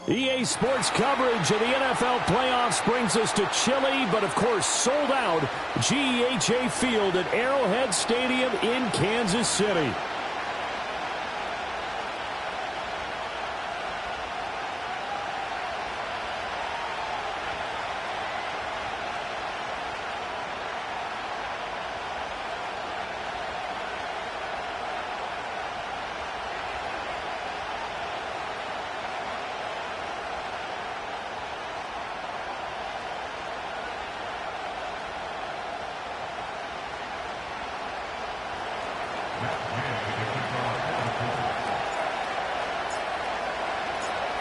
EA Sports coverage of the NFL playoffs brings us to chilly, but of course sold out GEHA Field at Arrowhead Stadium in Kansas City.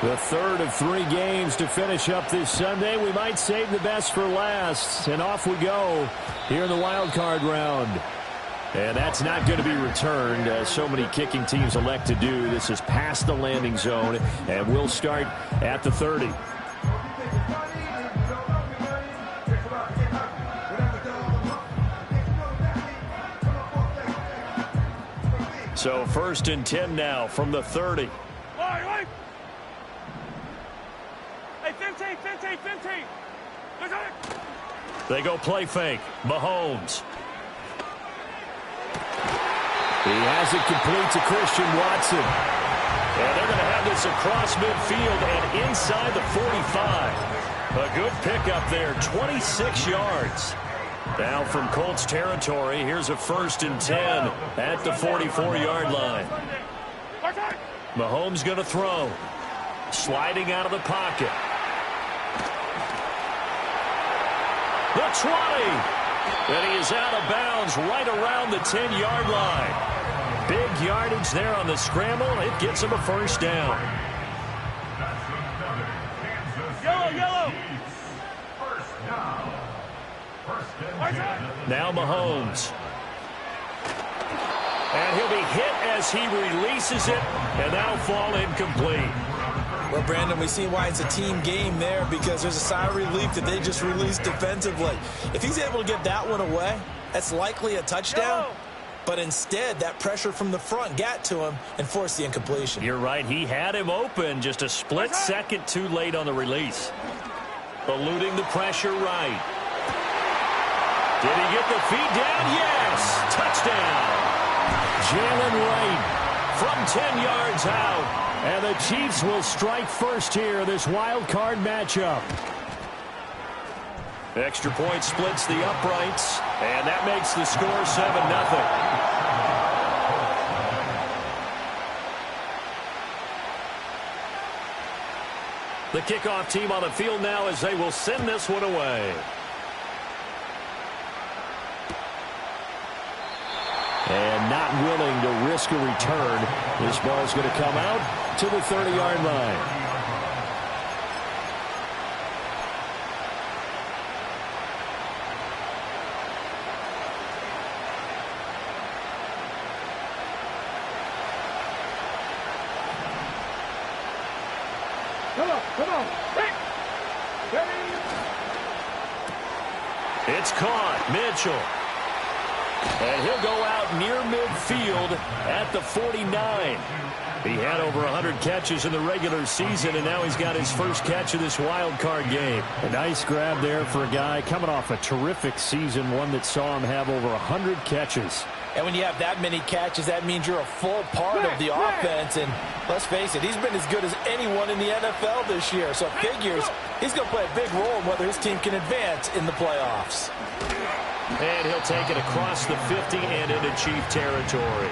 The third of 3 games to finish up this Sunday. We might save the best for last. And off we go here in the wild card round. And that's not going to be returned, as so many kicking teams elect to do. This is past the landing zone, and we'll start at the 30. So 1st and 10 now from the 30. Hey, 15, 15, 15. They go play fake. Mahomes. He has it complete to Christian Watson. And they're going to have this across midfield and inside the 45. A good pickup there, 26 yards. Now from Colts territory, here's a 1st and 10 at the 44-yard line. Mahomes going to throw. Sliding out of the pocket. The 20. And he is out of bounds right around the 10-yard line. Big yardage there on the scramble. It gets him a 1st down. Yellow. Now Mahomes. And he'll be hit as he releases it, and that'll fall incomplete. Well, Brandon, we see why it's a team game there, because there's a sigh of relief that they just released defensively. If he's able to get that one away, that's likely a touchdown. But instead, that pressure from the front got to him and forced the incompletion. You're right. He had him open, just a split second too late on the release. Eluding the pressure right. Did he get the feet down? Yes! Touchdown! Jalen Wright from 10 yards out. And the Chiefs will strike first here in this wild card matchup. Extra point splits the uprights, and that makes the score 7-0. The kickoff team on the field now as they will send this one away. And not willing to risk a return. This ball is going to come out to the 30-yard line. Come on. It's caught. Mitchell. And he'll go out near midfield at the 49. He had over 100 catches in the regular season, and now he's got his first catch of this wild card game. A nice grab there for a guy coming off a terrific season, one that saw him have over 100 catches. And when you have that many catches, that means you're a full part of the offense. And let's face it, he's been as good as anyone in the NFL this year. So it figures he's going to play a big role in whether his team can advance in the playoffs. And he'll take it across the 50 and into Chief territory.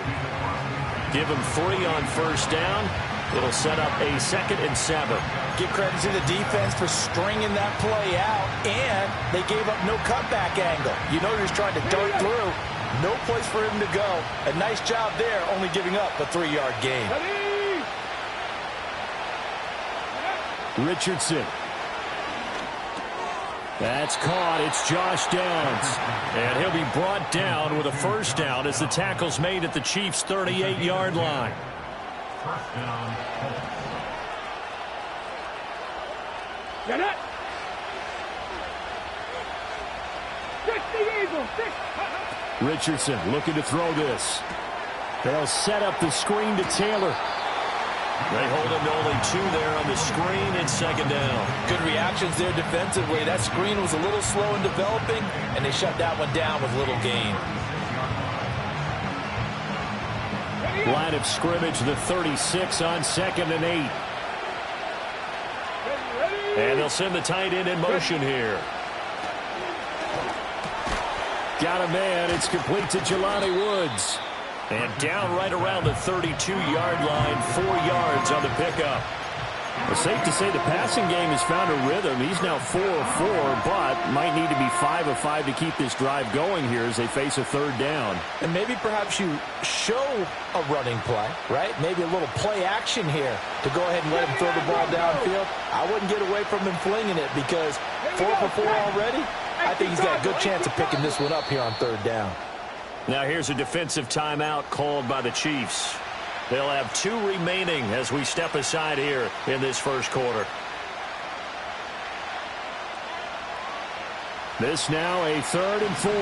Give him 3 on first down. It'll set up a 2nd and 7. Give credit to the defense for stringing that play out, and they gave up no cutback angle. You know he's trying to dart through. No place for him to go. A nice job there, only giving up a 3-yard gain. Richardson. That's caught. It's Josh Downs. And he'll be brought down with a first down as the tackle's made at the Chiefs' 38-yard line. Get it. Richardson looking to throw this. They'll set up the screen to Taylor. They hold him to only 2 there on the screen. It's 2nd down. Good reactions there defensively. That screen was a little slow in developing, and they shut that one down with little gain. Line of scrimmage, the 36 on 2nd and 8. And they'll send the tight end in motion here. Got a man. It's complete to Jelani Woods. And down right around the 32-yard line, 4 yards on the pickup. It's safe to say the passing game has found a rhythm. He's now 4 of 4, but might need to be 5 of 5 to keep this drive going here as they face a 3rd down. And maybe perhaps you show a running play, right? Maybe a little play action here to go ahead and let him throw the ball downfield. I wouldn't get away from him flinging it because 4 for 4 already. I think he's got a good chance of picking this one up here on 3rd down. Now here's a defensive timeout called by the Chiefs. They'll have 2 remaining as we step aside here in this first quarter. This now a 3rd and 4.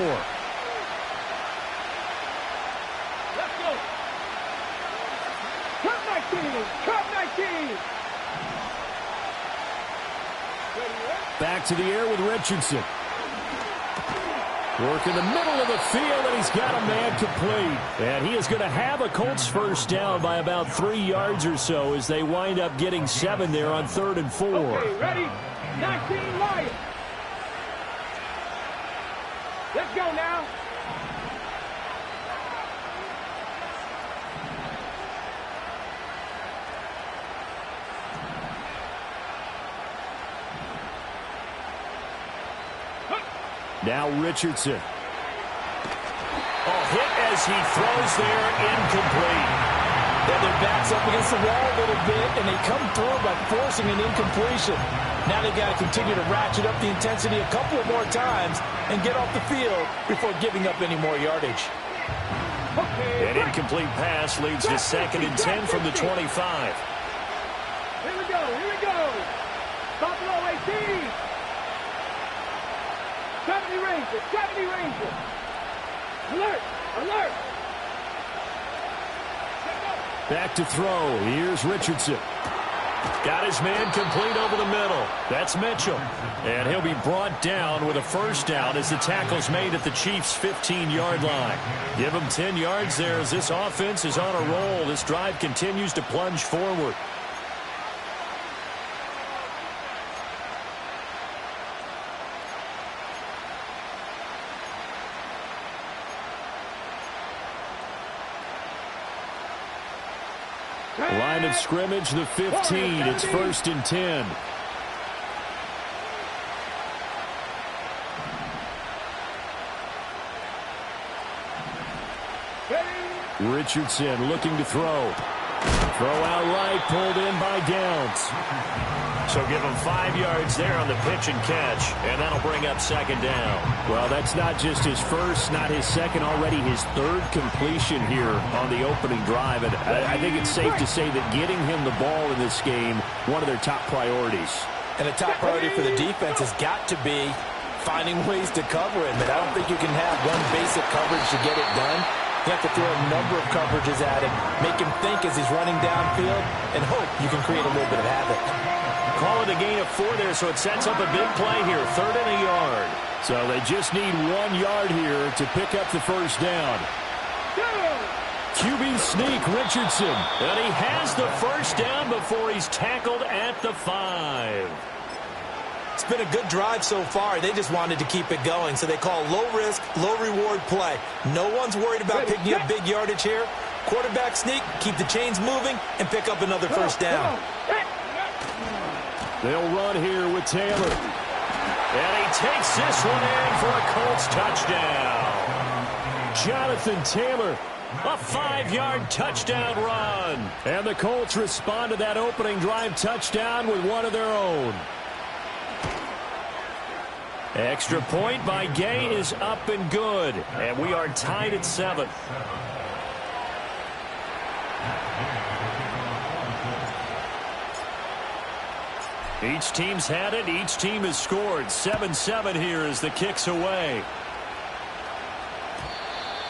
Let's go. Back to the air with Richardson. Working the middle of the field, and he's got a man complete. And he is going to have a Colts first down by about 3 yards or so as they wind up getting 7 there on 3rd and 4. Okay, ready? 19 Lions. Let's go now. Now Richardson. Hit as he throws there, incomplete. Then their back's up against the wall a little bit, and they come through by forcing an incompletion. Now they've got to continue to ratchet up the intensity a couple of more times and get off the field before giving up any more yardage. An incomplete pass leads to 2nd and 10 from the 25. Here we go, here we go. Buffalo 18. 70 Rangers, 70 Rangers. Alert, alert. Back to throw. Here's Richardson. Got his man complete over the middle. That's Mitchell. And he'll be brought down with a first down as the tackle's made at the Chiefs' 15-yard line. Give him 10 yards there as this offense is on a roll. This drive continues to plunge forward. Line of scrimmage, the 15. It's 1st and 10. Richardson looking to throw. Throw out right, pulled in by Downs. So give him 5 yards there on the pitch and catch, and that'll bring up 2nd down. Well, that's not just his first, not his second, already his 3rd completion here on the opening drive. And I think it's safe to say that getting him the ball in this game, one of their top priorities. And a top priority for the defense has got to be finding ways to cover him. And I don't think you can have one basic coverage to get it done. You have to throw a number of coverages at him, make him think as he's running downfield, and hope you can create a little bit of havoc. Call it a gain of 4 there, so it sets up a big play here, 3rd and a yard. So they just need 1 yard here to pick up the first down. QB sneak, Richardson. And he has the first down before he's tackled at the 5. It's been a good drive so far. They just wanted to keep it going, so they call low-risk, low-reward play. No one's worried about picking up big yardage here. Quarterback sneak, keep the chains moving, and pick up another first down. They'll run here with Taylor. And he takes this one in for a Colts touchdown. Jonathan Taylor, a 5-yard touchdown run. And the Colts respond to that opening drive touchdown with one of their own. Extra point by Gay is up and good. And we are tied at 7. Each team's had it. Each team has scored. 7-7 here as the kick's away.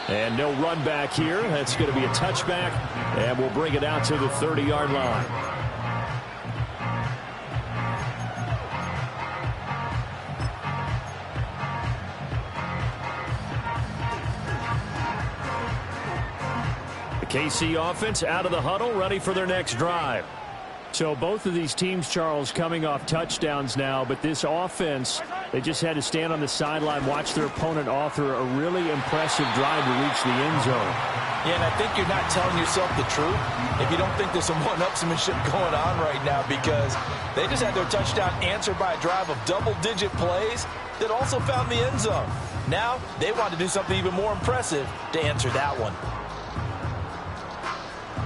And no run back here. That's going to be a touchback. And we'll bring it out to the 30-yard line. The KC offense out of the huddle, ready for their next drive. So both of these teams, Charles, coming off touchdowns now, but this offense, they just had to stand on the sideline, watch their opponent author a really impressive drive to reach the end zone. Yeah, and I think you're not telling yourself the truth if you don't think there's some one-upsmanship going on right now, because they just had their touchdown answered by a drive of double-digit plays that also found the end zone. Now they want to do something even more impressive to answer that one.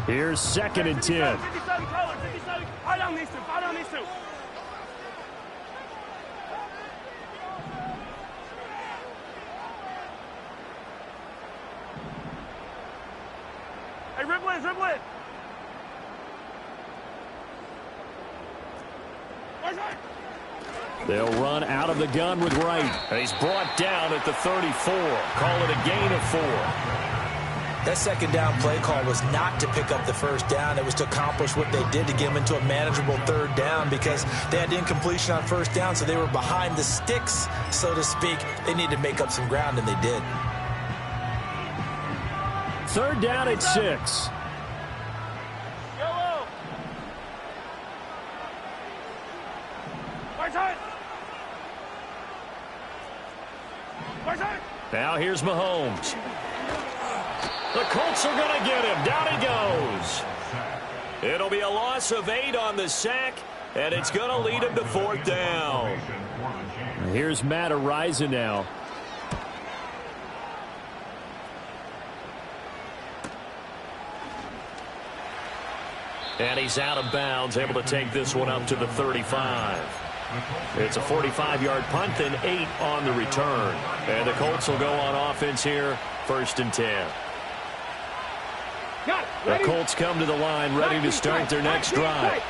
Here's 2nd and 10. 57 colors, 57. I don't need to. I don't need to. Hey, dribble it, dribble it. They'll run out of the gun with Wright. He's brought down at the 34. Call it a gain of 4. That second down play call was not to pick up the first down. It was to accomplish what they did to get them into a manageable third down because they had incompletion on first down, so they were behind the sticks, so to speak. They needed to make up some ground, and they did. Third down at 6. Now here's Mahomes. The Colts are going to get him. Down he goes. It'll be a loss of 8 on the sack, and it's going to lead him to 4th down. Here's Matt Araiza now. And he's out of bounds, able to take this one up to the 35. It's a 45-yard punt, then 8 on the return. And the Colts will go on offense here, 1st and 10. The Colts come to the line, ready to start their next drive.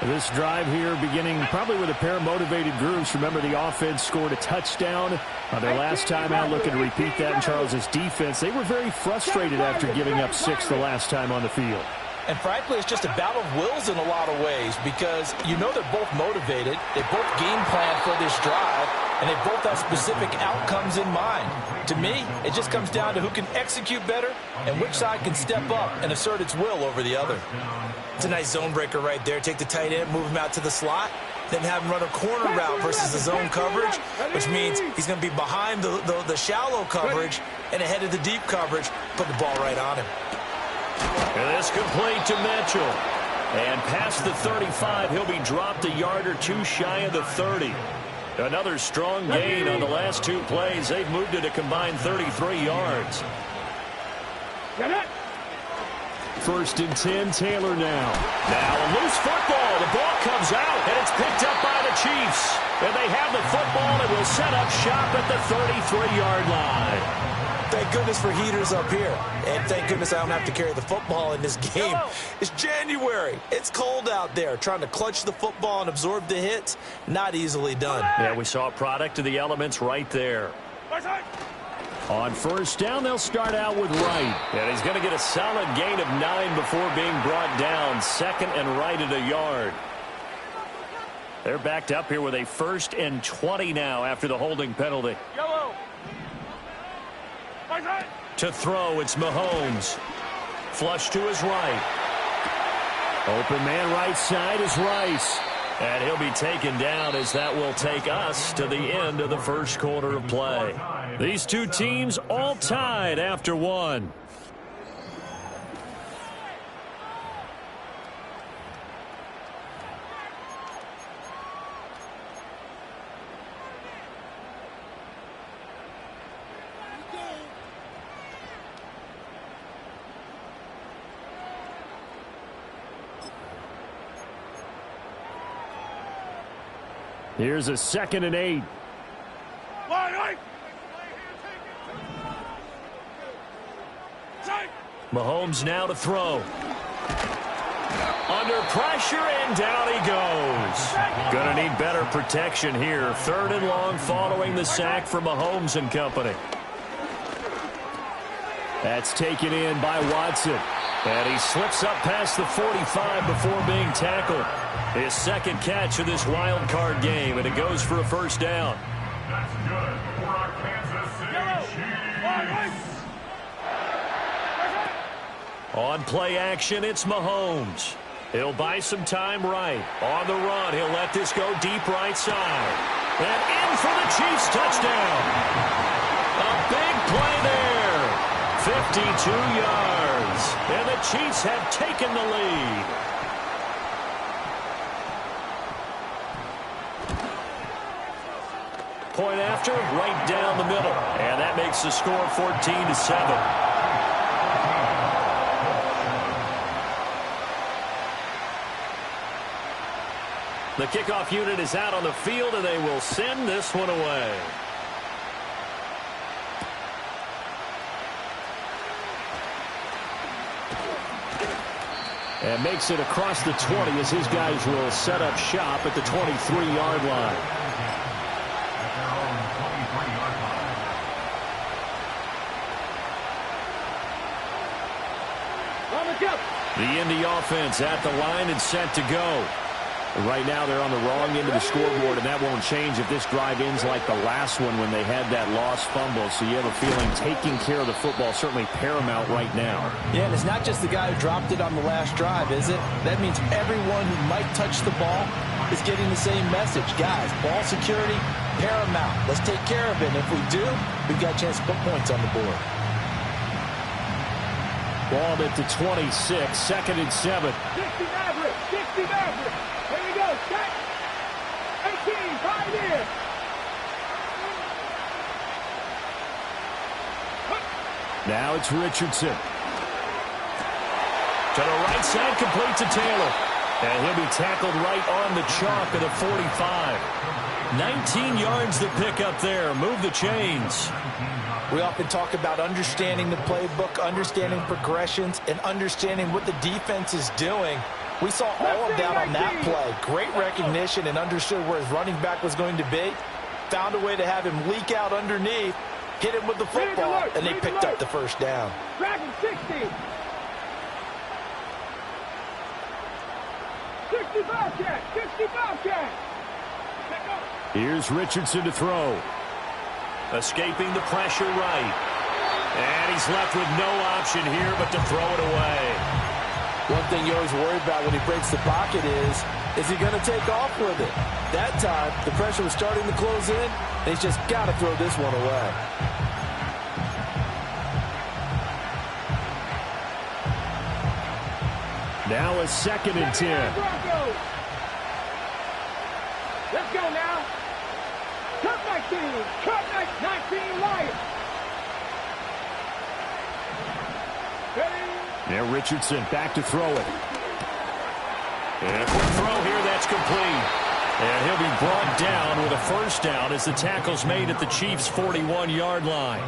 This drive here beginning probably with a pair of motivated groups. Remember, the offense scored a touchdown on their last time out, looking to repeat that in Charles's defense. They were very frustrated after giving up 6 the last time on the field. And frankly, it's just a battle of wills in a lot of ways because you know they're both motivated. They both game plan for this drive, and they both have specific outcomes in mind. To me, it just comes down to who can execute better and which side can step up and assert its will over the other. It's a nice zone breaker right there. Take the tight end, move him out to the slot, then have him run a corner route versus the zone coverage, which means he's going to be behind the shallow coverage and ahead of the deep coverage. Put the ball right on him. And this complete to Mitchell. And past the 35, he'll be dropped a yard or 2 shy of the 30. Another strong gain on the last 2 plays. They've moved it a combined 33 yards. 1st and 10, Taylor now. Now a loose football. The ball comes out, and it's picked up by the Chiefs. And they have the football and will set up shop at the 33-yard line. Thank goodness for heaters up here. And thank goodness I don't have to carry the football in this game. It's January. It's cold out there. Trying to clutch the football and absorb the hits, not easily done. Yeah, we saw a product of the elements right there. On 1st down, they'll start out with Wright. And he's going to get a solid gain of 9 before being brought down. 2nd and right at a yard. They're backed up here with a 1st and 20 now after the holding penalty. To throw, it's Mahomes. Flush to his right. Open man right side is Rice. And he'll be taken down as that will take us to the end of the 1st quarter of play. These 2 teams all tied after 1. Here's a 2nd and 8. Mahomes now to throw. Under pressure, and down he goes. Gonna need better protection here. 3rd and long following the sack from Mahomes and company. That's taken in by Watson. And he slips up past the 45 before being tackled. His 2nd catch of this wild card game, and it goes for a 1st down. That's good for our Kansas City Chiefs. On play action, it's Mahomes. He'll buy some time right. On the run, he'll let this go deep right side. And in for the Chiefs touchdown. A big play there. 52 yards. And the Chiefs have taken the lead. Point after, right down the middle. And that makes the score 14-7. The kickoff unit is out on the field, and they will send this one away. And makes it across the 20 as his guys will set up shop at the 23-yard line. Let's go. The Indy offense at the line and set to go. Right now they're on the wrong end of the scoreboard, and that won't change if this drive ends like the last one when they had that lost fumble. So you have a feeling taking care of the football certainly paramount right now. Yeah, and it's not just the guy who dropped it on the last drive, is it? That means everyone who might touch the ball is getting the same message. Guys, ball security, paramount. Let's take care of it. And if we do, we've got a chance to put points on the board. Ball at the 26, 2nd and 7. 60 Maverick, 60 Maverick. Here we go, check. 18, 5 in. Now it's Richardson. To the right side, complete to Taylor. And he'll be tackled right on the chalk of the 45. 19 yards to pick up there. Move the chains. We often talk about understanding the playbook, understanding progressions, and understanding what the defense is doing. We saw all of that on that play. Great recognition and understood where his running back was going to be. Found a way to have him leak out underneath, hit him with the football, and they picked up the first down. Dragon 60. 65 catch, 65 catch. Here's Richardson to throw. Escaping the pressure right. And he's left with no option here but to throw it away. One thing you always worry about when he breaks the pocket is he going to take off with it? That time, the pressure was starting to close in, and he's just got to throw this one away. Now a 2nd and 10. Let's go now. Cut 19. Cut 19 Lions. Now Richardson back to throw it. And a quick throw here, that's complete. And he'll be brought down with a first down as the tackle's made at the Chiefs' 41-yard line.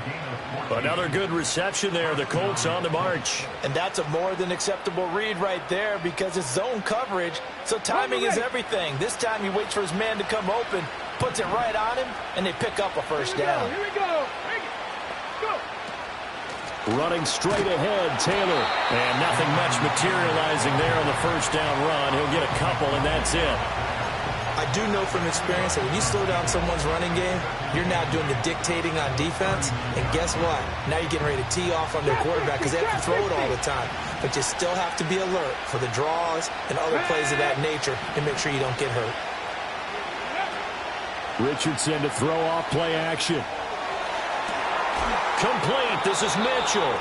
Another good reception there. The Colts on the march. And that's a more than acceptable read right there because it's zone coverage, so timing is everything. This time he waits for his man to come open, puts it right on him, and they pick up a first down. Here we go. Go. Running straight ahead, Taylor. And nothing much materializing there on the first down run. He'll get a couple, and that's it. I do know from experience that when you slow down someone's running game, you're now doing the dictating on defense. And guess what? Now you're getting ready to tee off on their quarterback because they have to throw it all the time. But you still have to be alert for the draws and other plays of that nature and make sure you don't get hurt. Richardson to throw off play action. Complete. This is Mitchell.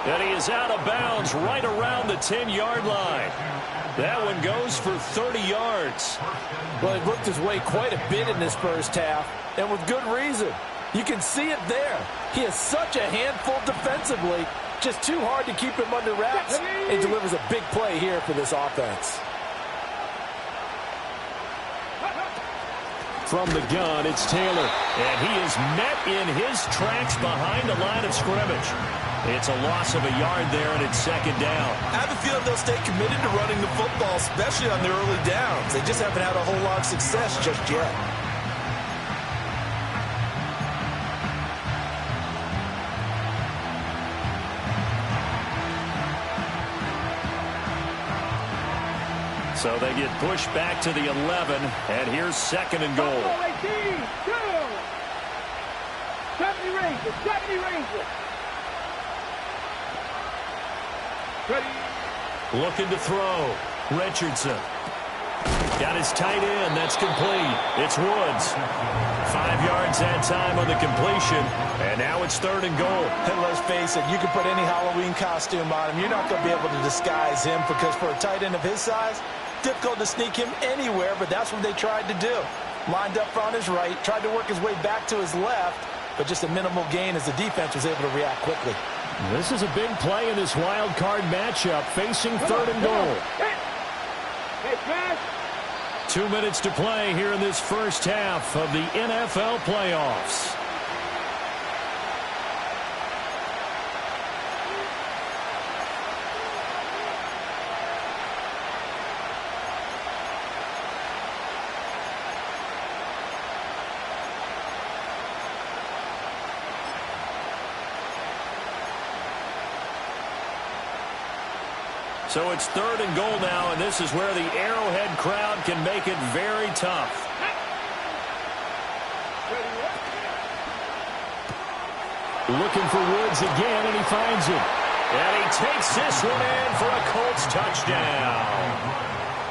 And he is out of bounds right around the 10-yard line. That one goes for 30 yards. Well, he worked his way quite a bit in this first half, and with good reason. You can see it there. He is such a handful defensively, just too hard to keep him under wraps. He delivers a big play here for this offense. From the gun, it's Taylor. And he is met in his tracks behind the line of scrimmage. It's a loss of a yard there, and it's 2nd down. I have a feeling they'll stay committed to running the football, especially on their early downs. They just haven't had a whole lot of success just yet. So they get pushed back to the 11, and here's 2nd and goal. 18, 2. 70 Rangers, 70 Rangers. Ready. Looking to throw. Richardson. Got his tight end. That's complete. It's Woods. 5 yards that time on the completion. And now it's 3rd and goal. And let's face it, you can put any Halloween costume on him. You're not going to be able to disguise him because for a tight end of his size, difficult to sneak him anywhere, but that's what they tried to do. Lined up on his right, tried to work his way back to his left, but just a minimal gain as the defense was able to react quickly. This is a big play in this wild card matchup, facing 3rd and goal. Hey, pass. 2 minutes to play here in this first half of the NFL playoffs. So it's 3rd and goal now, and this is where the Arrowhead crowd can make it very tough. Looking for Woods again, and he finds it. And he takes this one in for a Colts touchdown.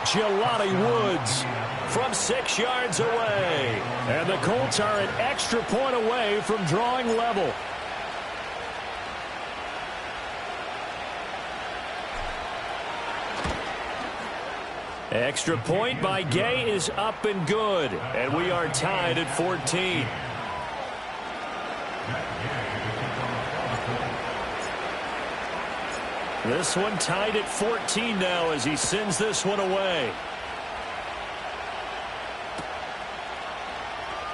Jelani Woods from 6 yards away. And the Colts are an extra point away from drawing level. Extra point by Gay is up and good. And we are tied at 14. This one tied at 14 now as he sends this one away.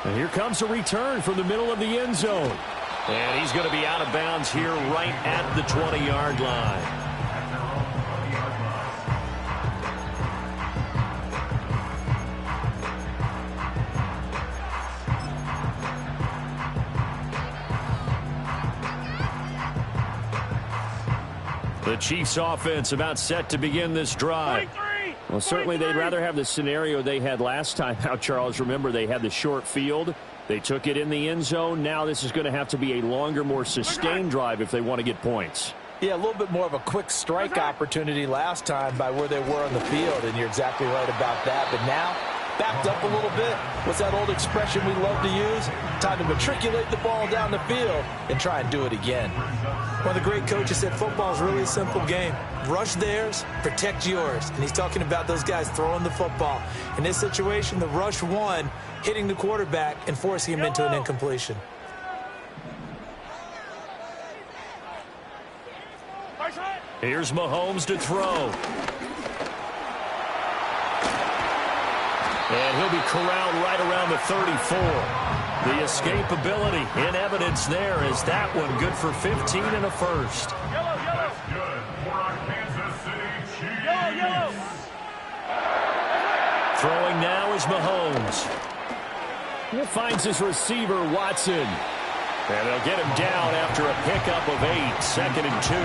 And here comes a return from the middle of the end zone. And he's going to be out of bounds here right at the 20-yard line. The Chiefs offense about set to begin this drive. Well, certainly they'd rather have the scenario they had last time out, Charles. Remember, they had the short field. They took it in the end zone. Now this is going to have to be a longer, more sustained drive if they want to get points. Yeah, a little bit more of a quick strike opportunity last time by where they were on the field, and you're exactly right about that. But now, backed up a little bit. What's that old expression we love to use? Time to matriculate the ball down the field and try and do it again. One of the great coaches said football is really a simple game. Rush theirs, protect yours. And he's talking about those guys throwing the football. In this situation, the rush won, hitting the quarterback and forcing him into an incompletion. Here's Mahomes to throw. And he'll be corralled right around the 34. The escapability in evidence there as that one good for 15 and a first. Throwing now is Mahomes. He finds his receiver, Watson. And they'll get him down after a pickup of 8, 2nd and 2.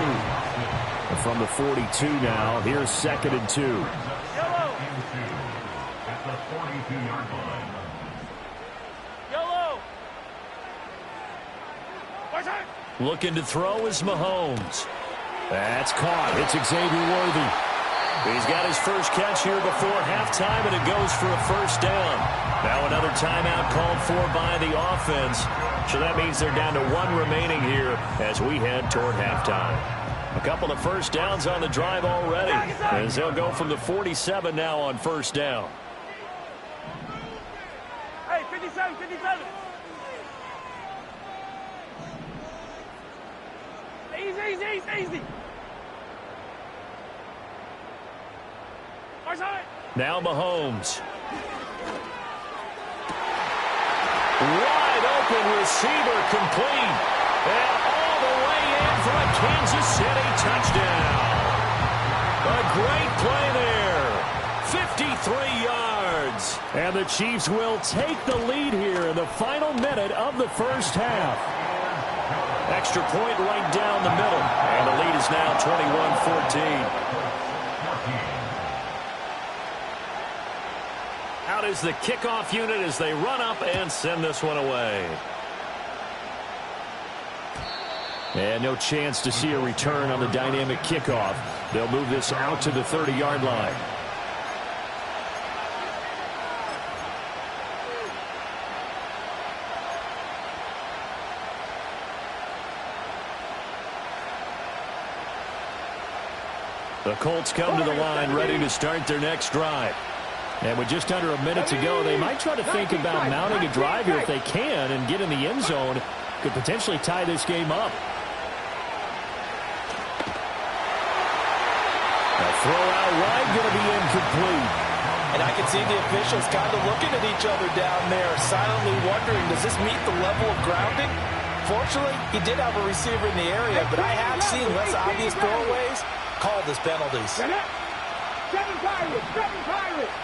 From the 42 now, here's 2nd and 2. Looking to throw is Mahomes. That's caught. It's Xavier Worthy. He's got his first catch here before halftime, and it goes for a first down. Now another timeout called for by the offense. So that means they're down to 1 remaining here as we head toward halftime. A couple of first downs on the drive already as they'll go from the 47 now on first down. Hey, 57, 57. Easy. Now Mahomes. Wide open receiver complete. And all the way in for a Kansas City touchdown. A great play there. 53 yards. And the Chiefs will take the lead here in the final minute of the first half. Extra point right down the middle. And the lead is now 21-14. Out is the kickoff unit as they run up and send this one away. And no chance to see a return on the dynamic kickoff. They'll move this out to the 30-yard line. The Colts come to the line ready to start their next drive. And with just under a minute to go, they might try to think about mounting a drive here if they can and get in the end zone. Could potentially tie this game up. A throw out wide going to be incomplete. And I can see the officials kind of looking at each other down there, silently wondering, does this meet the level of grounding? Fortunately, he did have a receiver in the area, but I have seen less obvious throwaways called as penalties. 7 Pirates.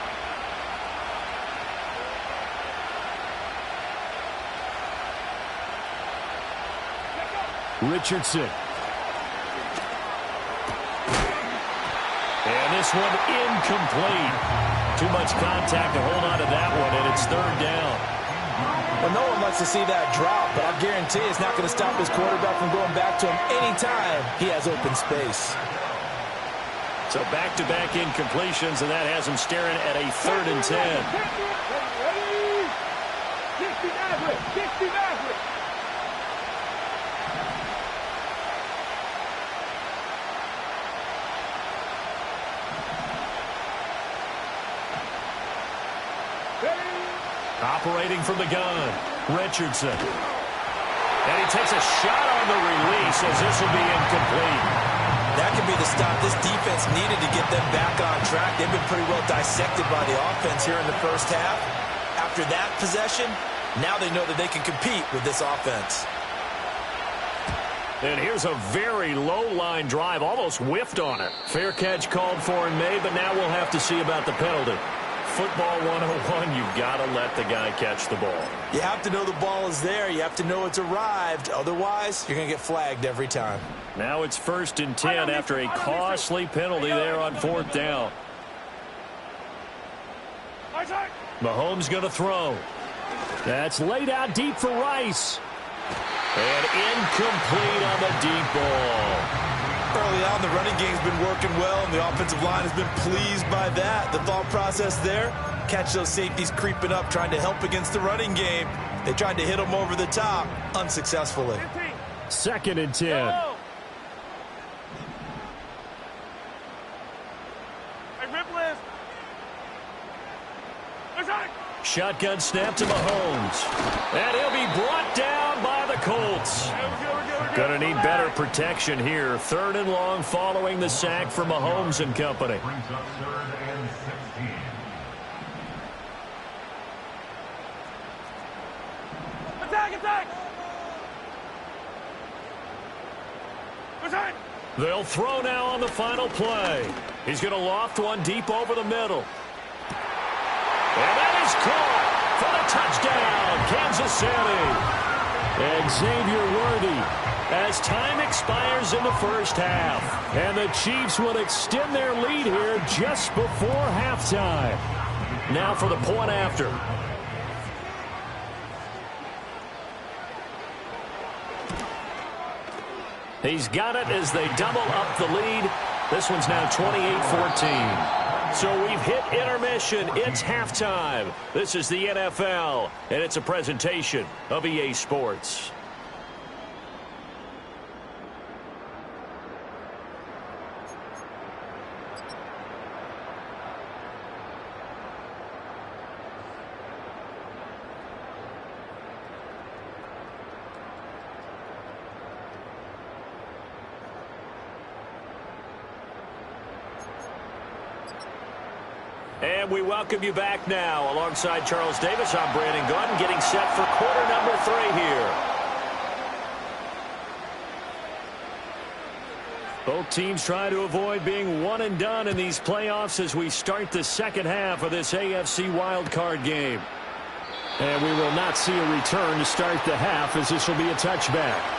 Richardson. this one incomplete. Too much contact to hold on to that one, and it's third down. Well, no one likes to see that drop, but I guarantee it's not going to stop his quarterback from going back to him anytime he has open space. So back-to-back incompletions, and that has him staring at a 3rd and 10. Ready? 60 Maverick. 60 Maverick. Operating from the gun, Richardson. And he takes a shot on the release as this will be incomplete. That could be the stop this defense needed to get them back on track. They've been pretty well dissected by the offense here in the first half. After that possession, now they know that they can compete with this offense. And here's a very low-line drive, almost whiffed on it. Fair catch called for and made, but now we'll have to see about the penalty. Football 101, you've got to let the guy catch the ball. You have to know the ball is there. You have to know it's arrived. Otherwise, you're going to get flagged every time. Now it's 1st and 10 after a costly penalty there on 4th down. Mahomes going to throw. That's laid out deep for Rice. And incomplete on the deep ball. Early on, the running game's been working well, and the offensive line has been pleased by that. The thought process there, catch those safeties creeping up, trying to help against the running game. They tried to hit them over the top, unsuccessfully. 2nd and 10. Shotgun snap to Mahomes. And he'll be brought down by the Colts. Going to need better protection here. 3rd and long following the sack from Mahomes and company. Attack! They'll throw now on the final play. He's going to loft one deep over the middle. And that is caught for the touchdown, Kansas City. And Xavier Worthy, as time expires in the first half. And the Chiefs will extend their lead here just before halftime. Now for the point after. He's got it as they double up the lead. This one's now 28-14. So we've hit intermission. It's halftime. This is the NFL, and it's a presentation of EA Sports. And we welcome you back now. Alongside Charles Davis, I'm Brandon Gunn, getting set for quarter number 3 here. Both teams trying to avoid being one and done in these playoffs as we start the second half of this AFC wildcard game. And we will not see a return to start the half, as this will be a touchback.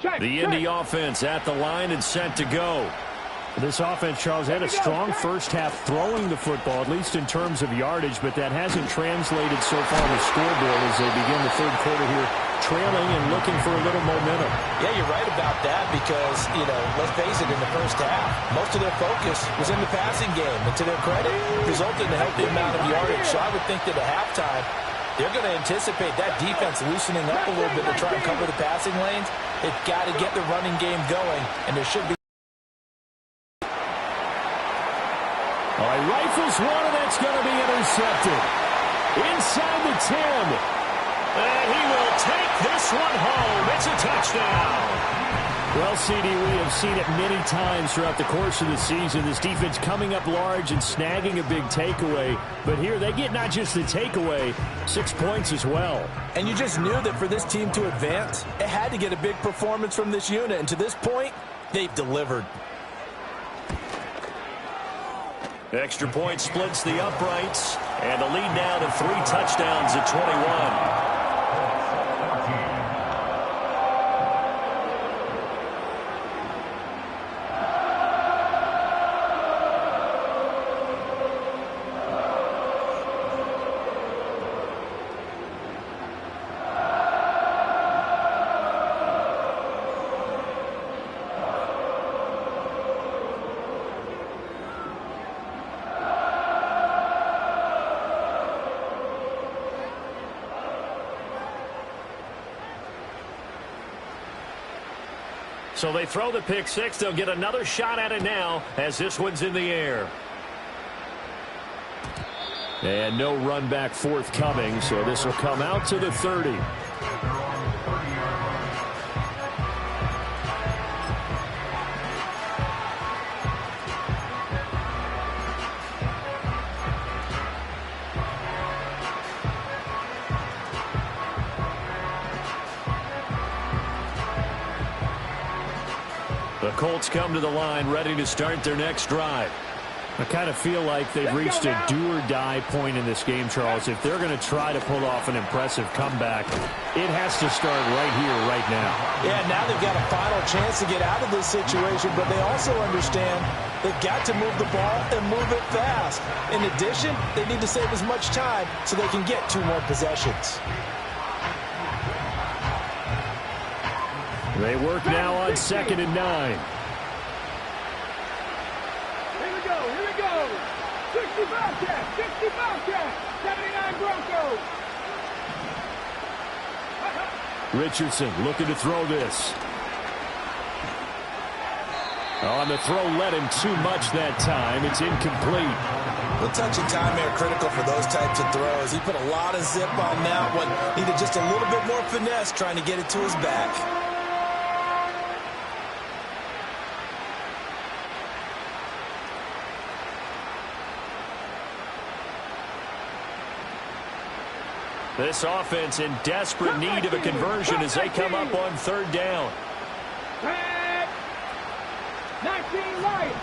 The Indy offense at the line and set to go. This offense, Charles, had a strong first half throwing the football, at least in terms of yardage, but that hasn't translated so far on the scoreboard as they begin the third quarter here, trailing and looking for a little momentum. Yeah, you're right about that because, let's face it, in the first half, most of their focus was in the passing game. And to their credit, resulted in a healthy amount of yardage. So I would think that at halftime, they're going to anticipate that defense loosening up a little bit to try and cover the passing lanes. They've got to get the running game going, and there should be. All right, rifles one, and that's going to be intercepted. Inside the 10. And he will take this one home. It's a touchdown. Well, CD, we have seen it many times throughout the course of the season. This defense coming up large and snagging a big takeaway. But here they get not just the takeaway, 6 points as well. And you just knew that for this team to advance, it had to get a big performance from this unit. And to this point, they've delivered. Extra point splits the uprights, and the lead now to 3 touchdowns at 21. So they throw the pick six. They'll get another shot at it now as this one's in the air. And no run back forthcoming, so this will come out to the 30. The Colts come to the line ready to start their next drive. I kind of feel like they've reached a do-or-die point in this game, Charles. If they're going to try to pull off an impressive comeback, it has to start right here, right now. Yeah, now they've got a final chance to get out of this situation, but they also understand they've got to move the ball and move it fast. In addition, they need to save as much time so they can get 2 more possessions. They work now on 2nd and 9. Here we go. 60 Bobcats, 79 Broncos. Richardson looking to throw this. On the throw, led him too much that time. It's incomplete. The touch and time are critical for those types of throws. He put a lot of zip on that one. Needed just a little bit more finesse trying to get it to his back. This offense in desperate need of a conversion as they come up on 3rd down. 19 Lions.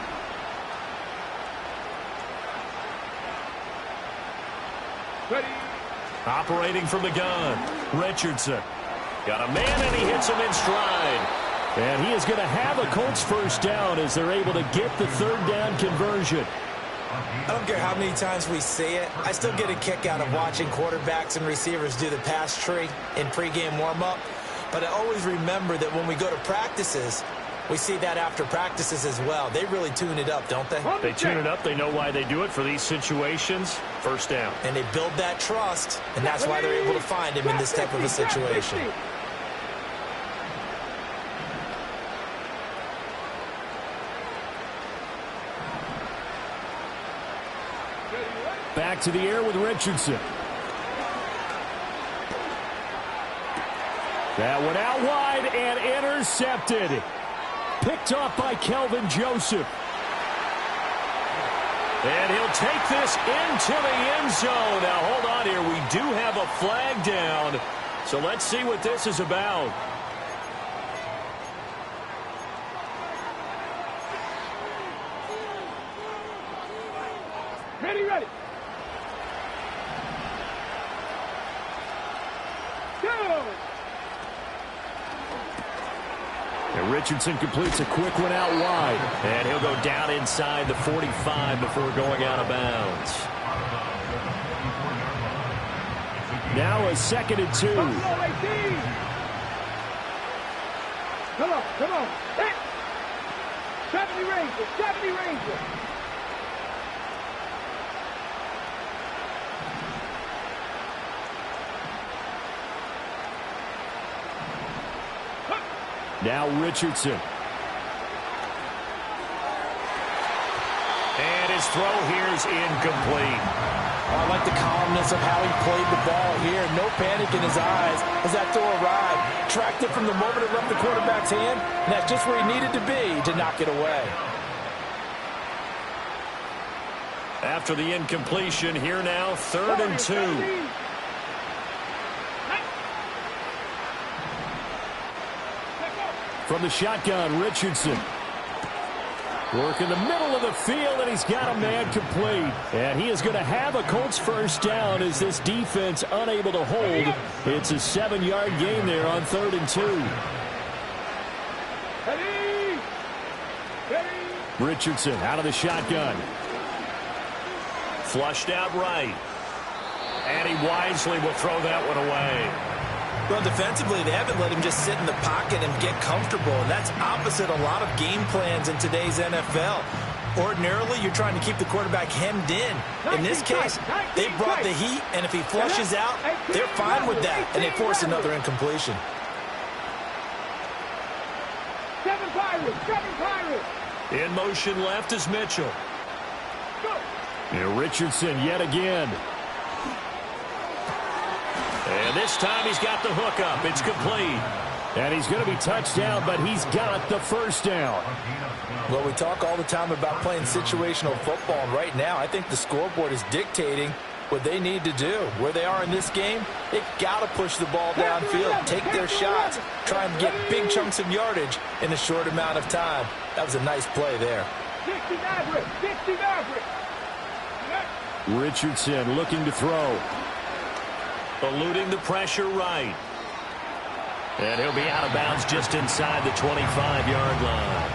Ready. Operating from the gun, Richardson. Got a man, and he hits him in stride. And he is going to have a Colts first down as they're able to get the 3rd down conversion. I don't care how many times we see it. I still get a kick out of watching quarterbacks and receivers do the pass tree in pregame warm-up. But I always remember that when we go to practices, we see that after practices as well. They really tune it up, don't they? They tune it up. They know why they do it for these situations. First down. And they build that trust, and that's why they're able to find him in this type of a situation. Back to the air with Richardson. That one out wide and intercepted. Picked off by Kelvin Joseph. And he'll take this into the end zone. Now, hold on here. We do have a flag down. So let's see what this is about. Ready. Go. Richardson completes a quick one out wide. And he'll go down inside the 45 before going out of bounds. Now a 2nd and 2. Come on. Hit. 70 Rangers. 70 Rangers. Now Richardson. And his throw here is incomplete. I like the calmness of how he played the ball here. No panic in his eyes as that throw arrived. Tracked it from the moment it left the quarterback's hand, and that's just where he needed to be to knock it away. After the incompletion, here now, 3rd and 2. From the shotgun, Richardson. Work in the middle of the field, and he's got a man complete. And he is going to have a Colts first down as this defense unable to hold. It's a 7-yard gain there on 3rd and 2. Richardson out of the shotgun. Flushed out right. And he wisely will throw that one away. Well, defensively, they haven't let him just sit in the pocket and get comfortable. And that's opposite a lot of game plans in today's NFL. Ordinarily, you're trying to keep the quarterback hemmed in. In this case, they brought the heat, and if he flushes out, they're fine with that, and they force another incompletion. 7 Pirates. In motion left is Mitchell. And Richardson yet again. And this time he's got the hook up. It's complete. And he's going to be touched down, but he's got the first down. Well, we talk all the time about playing situational football, and right now I think the scoreboard is dictating what they need to do. Where they are in this game, they've got to push the ball downfield, take their shots, try and get big chunks of yardage in a short amount of time. That was a nice play there. 60 Maverick. Richardson looking to throw. Eluding the pressure right. And he'll be out of bounds just inside the 25-yard line.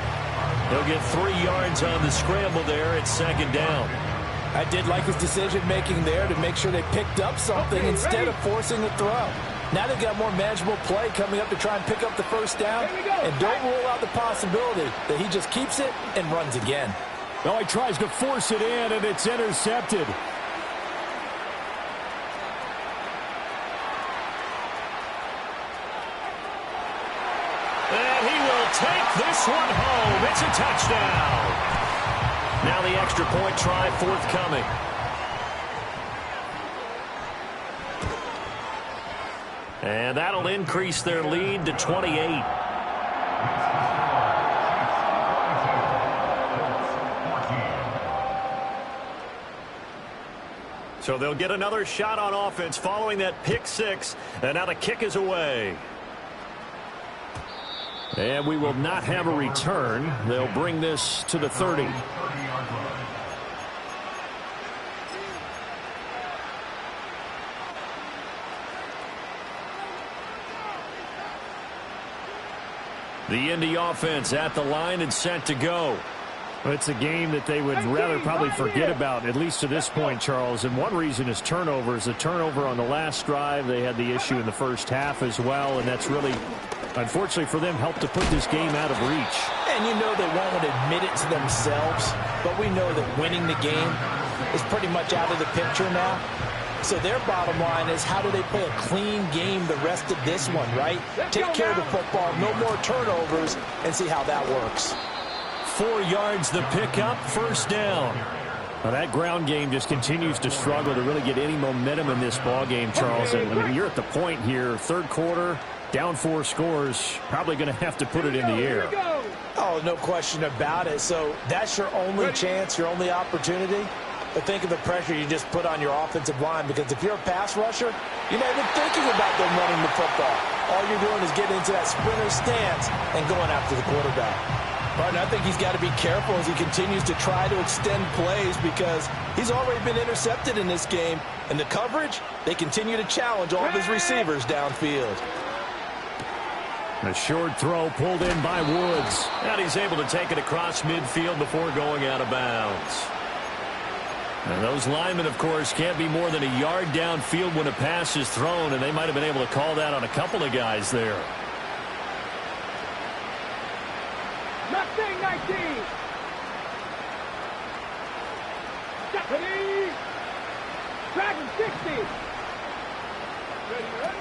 He'll get 3 yards on the scramble there. It's 2nd down. I did like his decision-making there to make sure they picked up something instead of forcing a throw. Now they've got more manageable play coming up to try and pick up the first down. And don't rule out the possibility that he just keeps it and runs again. Oh, he tries to force it in, and it's intercepted. Take this one home. It's a touchdown. Now the extra point try forthcoming. And that'll increase their lead to 28. So they'll get another shot on offense following that pick 6. And now the kick is away. And we will not have a return. They'll bring this to the 30. The Indy offense at the line and set to go. It's a game that they would rather probably forget about, at least to this point, Charles. And one reason is turnovers. The turnover on the last drive, they had the issue in the first half as well, and that's really, unfortunately for them, helped to put this game out of reach. And you know they won't admit it to themselves, but we know that winning the game is pretty much out of the picture now. So their bottom line is, how do they play a clean game the rest of this one, right? Take care of the football, no more turnovers, and see how that works. 4 yards the pickup, first down. Now that ground game just continues to struggle to really get any momentum in this ball game, Charles. And I mean, you're at the point here, third quarter, down 4 scores, probably going to have to put it in the air. Oh, no question about it. So that's your only chance, your only opportunity. But think of the pressure you just put on your offensive line, because if you're a pass rusher, you're not even thinking about them running the football. All you're doing is getting into that sprinter stance and going after the quarterback. But I think he's got to be careful as he continues to try to extend plays, because he's already been intercepted in this game. And the coverage, they continue to challenge all of his receivers downfield. A short throw pulled in by Woods. And he's able to take it across midfield before going out of bounds. And those linemen, of course, can't be more than a yard downfield when a pass is thrown, and they might have been able to call that on a couple of guys there. Mustang 19. Deputy. Dragon 60. Ready?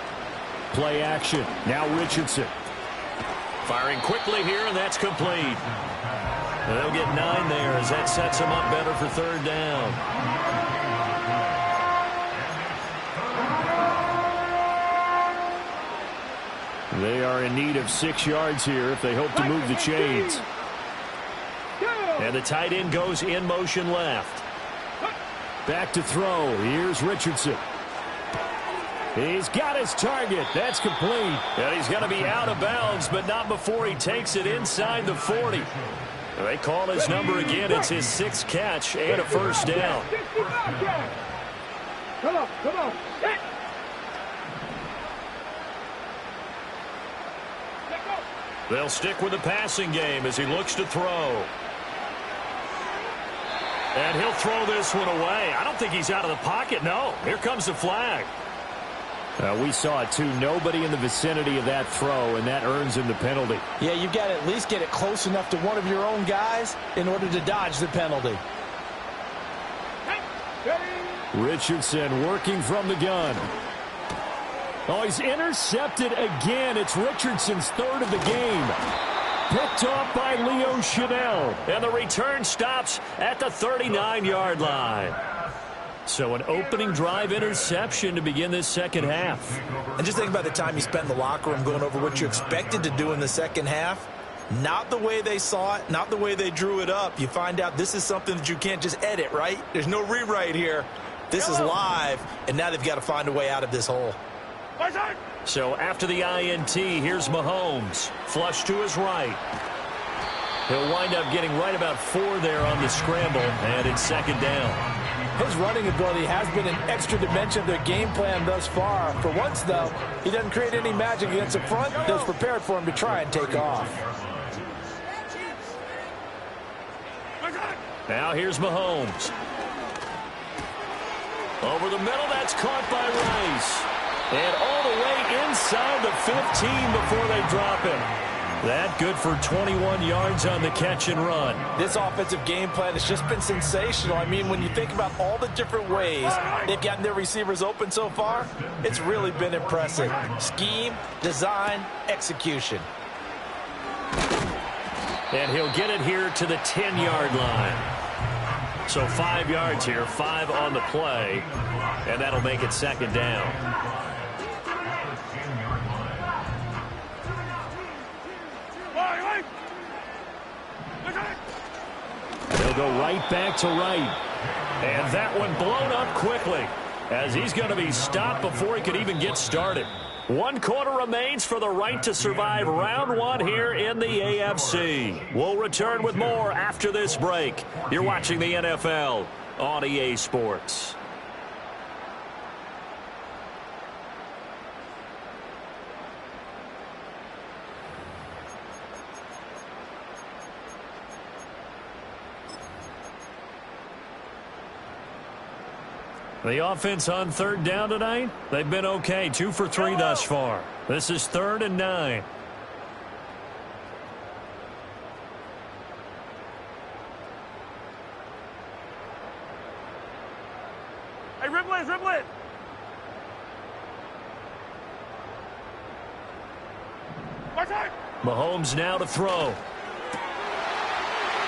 Play action. Now Richardson. Firing quickly here, and that's complete. And they'll get 9 there as that sets them up better for third down. They are in need of 6 yards here if they hope to move the chains. And the tight end goes in motion left. Back to throw. Here's Richardson. He's got his target. That's complete. And he's going to be out of bounds, but not before he takes it inside the 40. They call his number again. It's his 6th catch and a first down. Come on, come on. They'll stick with the passing game as he looks to throw. And he'll throw this one away. I don't think he's out of the pocket. No, here comes the flag. We saw it, too. Nobody in the vicinity of that throw, and that earns him the penalty. Yeah, you've got to at least get it close enough to one of your own guys in order to dodge the penalty. Richardson working from the gun. Oh, he's intercepted again. It's Richardson's 3rd of the game. Picked off by Leo Chanel. And the return stops at the 39-yard line. So an opening drive interception to begin this second half. And just think about the time you spent in the locker room going over what you expected to do in the second half. Not the way they saw it, not the way they drew it up. You find out this is something that you can't just edit, right? There's no rewrite here. This is live, and now they've got to find a way out of this hole. So after the INT, here's Mahomes. Flush to his right. He'll wind up getting right about 4 there on the scramble, and it's second down. His running ability has been an extra dimension of their game plan thus far. For once, though, he doesn't create any magic against the front that's prepared for him to try and take off. Now here's Mahomes. Over the middle, that's caught by Rice. And all the way inside the 15 before they drop it. That good for 21 yards on the catch and run. This offensive game plan has just been sensational. I mean, when you think about all the different ways they've gotten their receivers open so far, it's really been impressive. Scheme, design, execution. And he'll get it here to the 10-yard line. So 5 yards here, 5 on the play, and that'll make it second down. They'll go right back to right. And that one blown up quickly as he's going to be stopped before he could even get started. 1 quarter remains for the right to survive round 1 here in the AFC. We'll return with more after this break. You're watching the NFL on EA Sports. The offense on third down tonight, they've been okay. 2 for 3 thus far. This is 3rd and 9. Hey, dribble it, dribble it. Mahomes now to throw.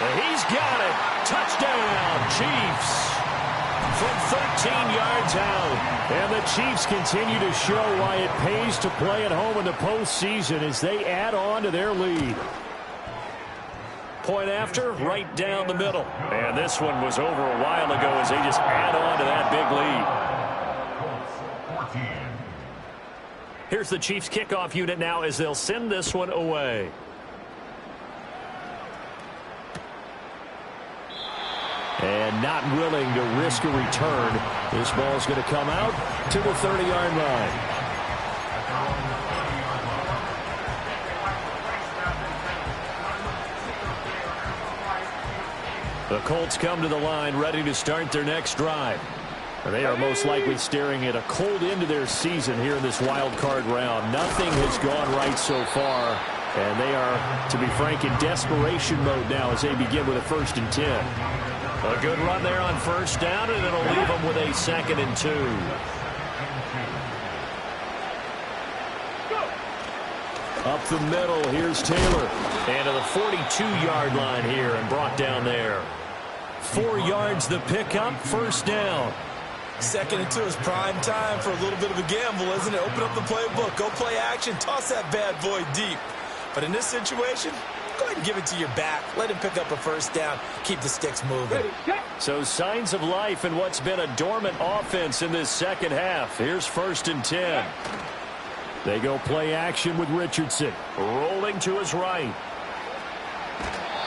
And he's got it. Touchdown, Chiefs. From 13 yards out. And the Chiefs continue to show why it pays to play at home in the postseason as they add on to their lead. Point after, right down the middle. And this one was over a while ago as they just add on to that big lead. Here's the Chiefs kickoff unit now as they'll send this one away. And not willing to risk a return. This ball's going to come out to the 30-yard line. The Colts come to the line ready to start their next drive. They are most likely staring at a cold end to their season here in this wild card round. Nothing has gone right so far, and they are, to be frank, in desperation mode now as they begin with a 1st and 10. A good run there on 1st down, and it'll leave them with a 2nd and 2. Up the middle, here's Taylor. And to the 42-yard line here and brought down there. 4 yards the pickup, 1st down. 2nd and 2 is prime time for a little bit of a gamble, isn't it? Open up the playbook, go play action, toss that bad boy deep. But in this situation, go ahead and give it to your back. Let him pick up a 1st down, keep the sticks moving. So signs of life in what's been a dormant offense in this second half. Here's 1st and 10. They go play action with Richardson. Rolling to his right.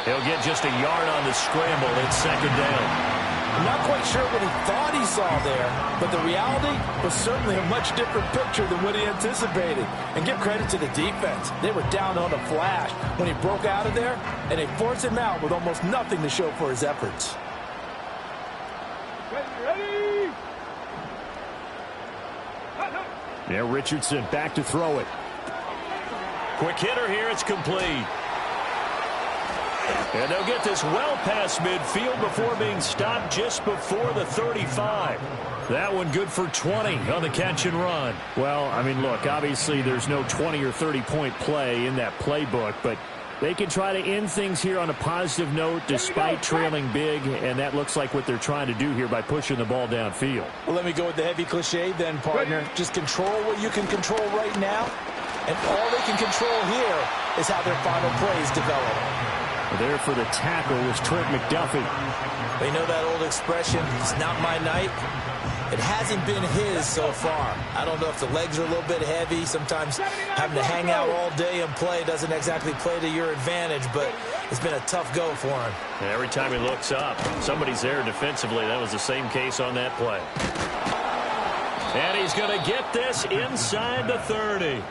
He'll get just a yard on the scramble. It's 2nd down. I'm not quite sure what he thought he saw there, but the reality was certainly a much different picture than what he anticipated. And give credit to the defense. They were down on a flash when he broke out of there, and they forced him out with almost nothing to show for his efforts. Ready? Now Richardson back to throw it. Quick hitter here. It's complete. And they'll get this well past midfield before being stopped just before the 35. That one good for 20 on the catch and run. Well, I mean, look, obviously there's no 20 or 30-point play in that playbook, but they can try to end things here on a positive note despite trailing big, and that looks like what they're trying to do here by pushing the ball downfield. Well, let me go with the heavy cliche then, partner. Just control what you can control right now, and all they can control here is how their final plays develop. There for the tackle was Trent McDuffie. They know that old expression, it's not my night. It hasn't been his so far. I don't know if the legs are a little bit heavy. Sometimes having to hang out all day and play doesn't exactly play to your advantage, but it's been a tough go for him. And every time he looks up, somebody's there defensively. That was the same case on that play. And he's going to get this inside the 30.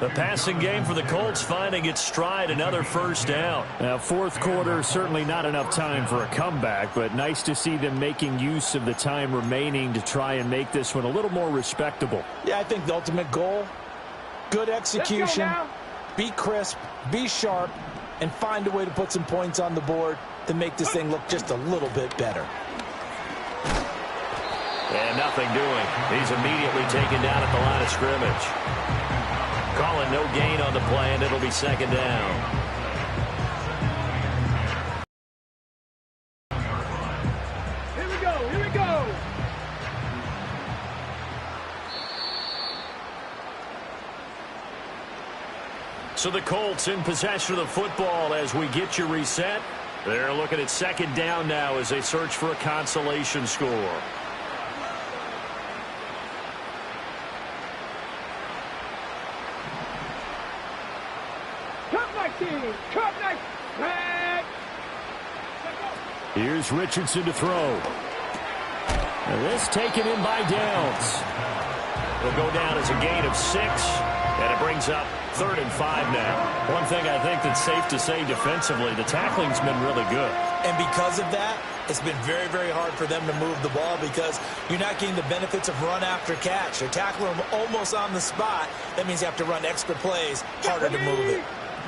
The passing game for the Colts finding its stride, another 1st down. Now, 4th quarter, certainly not enough time for a comeback, but nice to see them making use of the time remaining to try and make this one a little more respectable. Yeah, I think the ultimate goal, good execution, be crisp, be sharp, and find a way to put some points on the board to make this thing look just a little bit better. And nothing doing. He's immediately taken down at the line of scrimmage. Calling no gain on the play, and it'll be 2nd down. Here we go, here we go. So the Colts in possession of the football as we get you reset. They're looking at 2nd down now as they search for a consolation score. Here's Richardson to throw. And this taken in by Downs. It'll go down as a gain of 6, and it brings up 3rd and 5 now. One thing I think that's safe to say defensively, the tackling's been really good. And because of that, it's been very, very hard for them to move the ball because you're not getting the benefits of run after catch. They're tackling them almost on the spot. That means you have to run extra plays, harder to move it.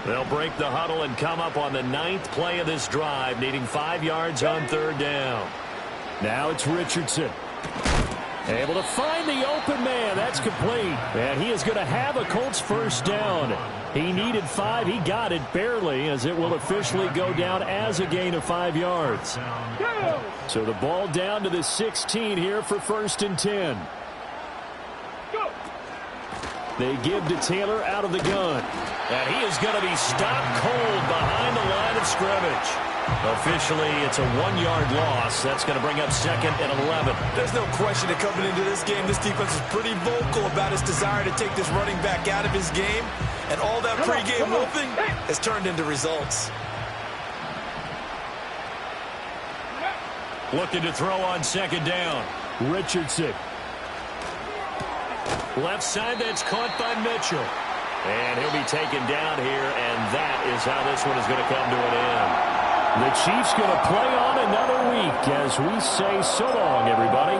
They'll break the huddle and come up on the 9th play of this drive, needing 5 yards on 3rd down. Now it's Richardson. Able to find the open man. That's complete. And he is going to have a Colts 1st down. He needed 5. He got it barely as it will officially go down as a gain of 5 yards. So the ball down to the 16 here for 1st and 10. They give to Taylor out of the gun. And he is going to be stopped cold behind the line of scrimmage. Officially, it's a 1-yard loss. That's going to bring up 2nd and 11. There's no question that coming into this game, this defense is pretty vocal about its desire to take this running back out of his game. And all that pregame whooping has turned into results. Looking to throw on 2nd down. Richardson. Left side, that's caught by Mitchell. And he'll be taken down here, and that is how this one is going to come to an end. The Chiefs going to play on another week as we say so long, everybody.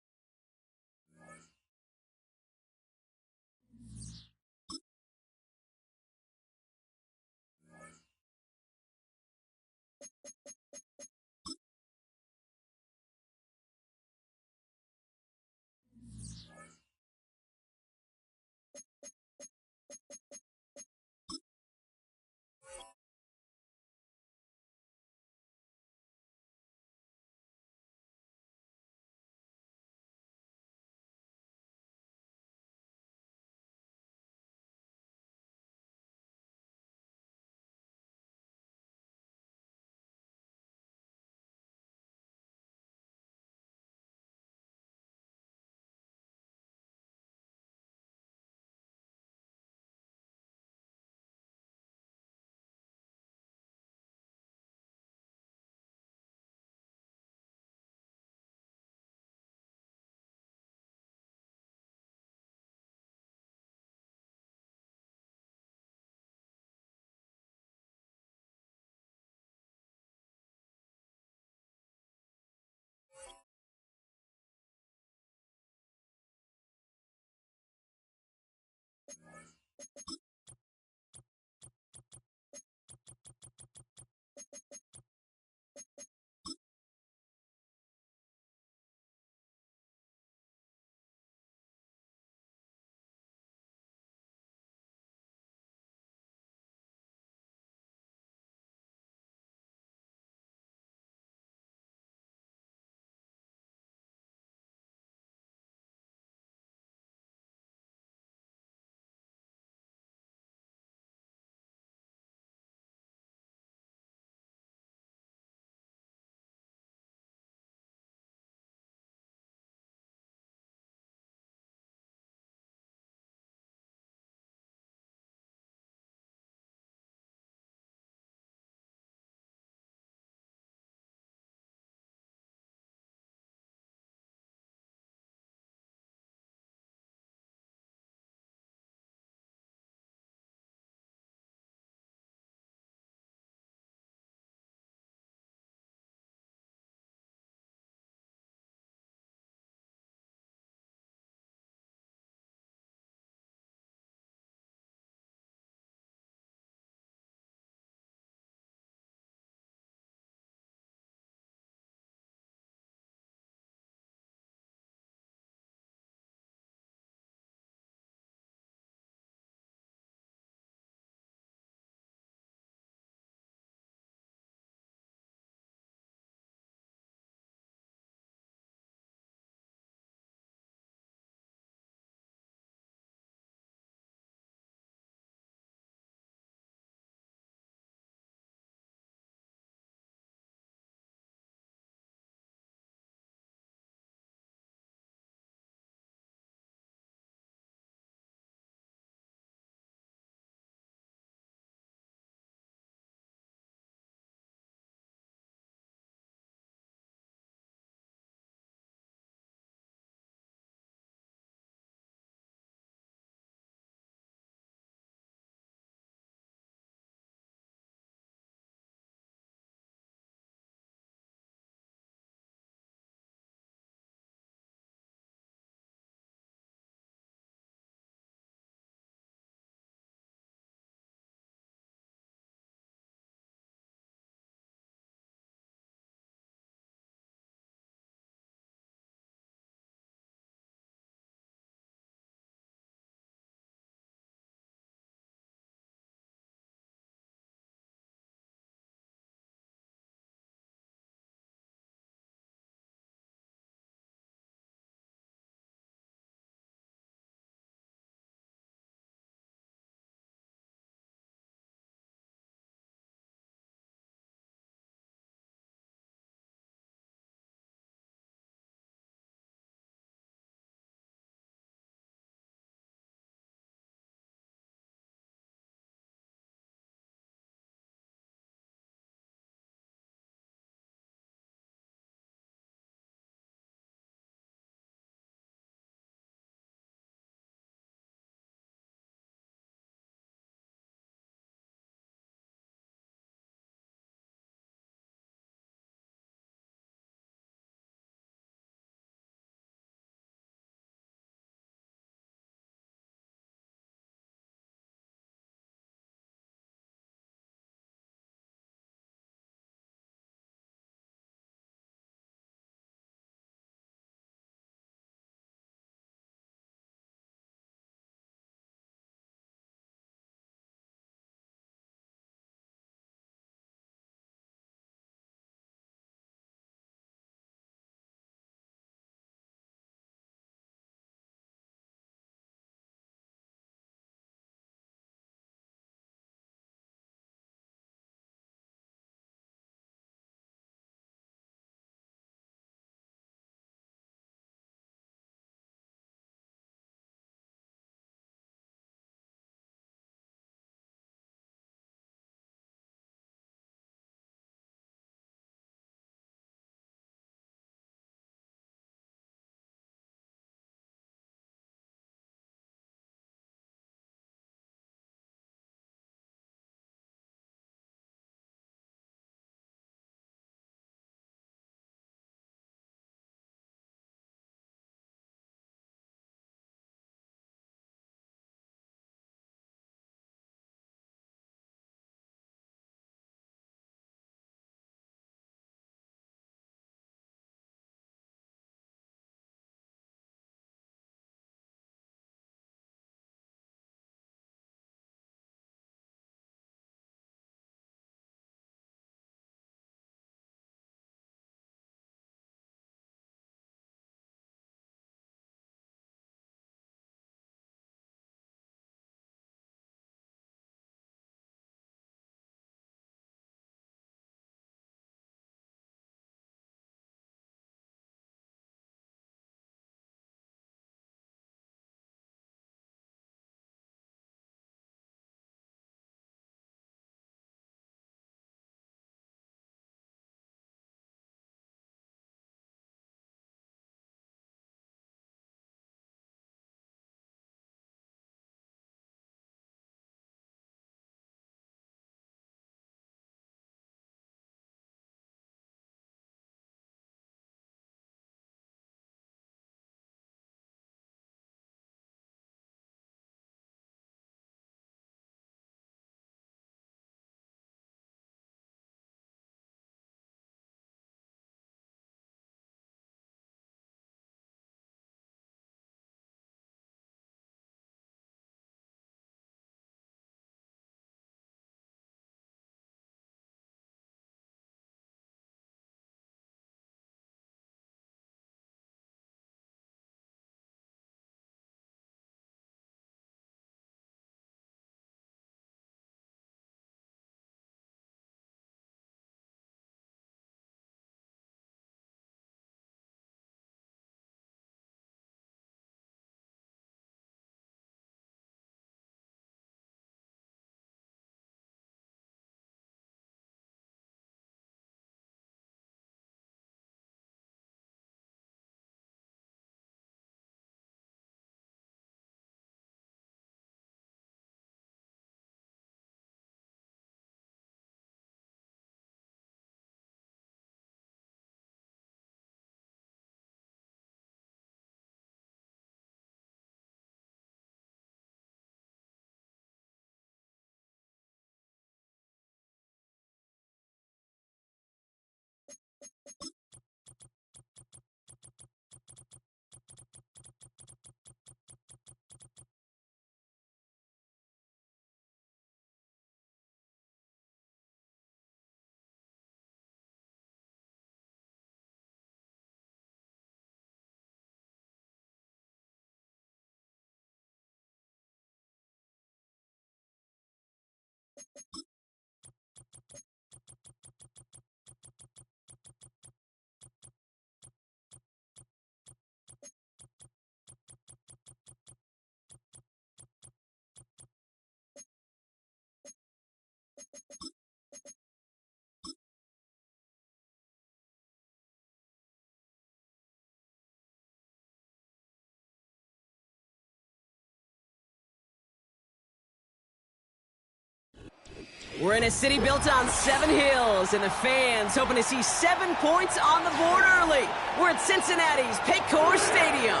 We're in a city built on 7 hills, and the fans hoping to see 7 points on the board early. We're at Cincinnati's Paycor Stadium.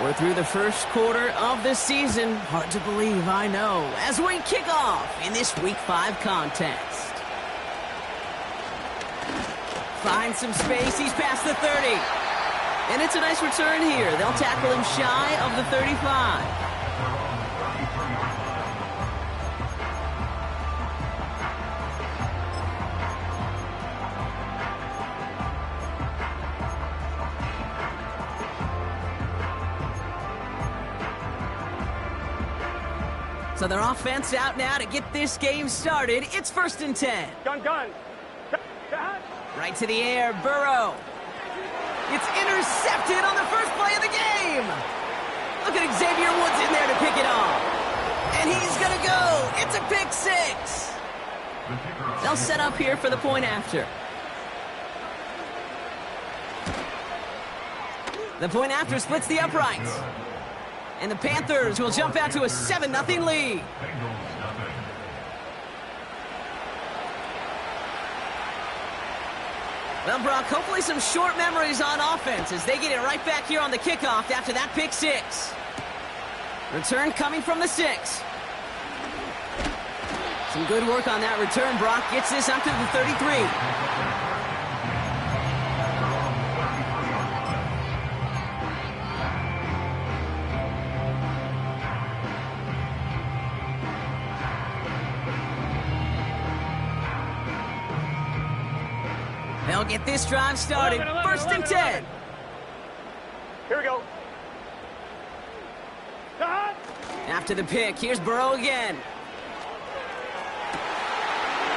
We're through the first quarter of the season. Hard to believe, I know, as we kick off in this Week 5 contest. Finds some space, he's past the 30. And it's a nice return here. They'll tackle him shy of the 35. So their offense out now to get this game started. It's 1st and 10. Gun. Right to the air, Burrow. It's intercepted on the first play of the game. Look at Xavier Woods in there to pick it off. And he's going to go. It's a pick 6. They'll set up here for the point after. The point after splits the uprights. And the Panthers will jump out to a 7-0 lead. Well, Brock, hopefully some short memories on offense as they get it right back here on the kickoff after that pick 6. Return coming from the 6. Some good work on that return. Brock gets this up to the 33. They'll get this drive started. 1st and 10. Here we go. After the pick, here's Burrow again.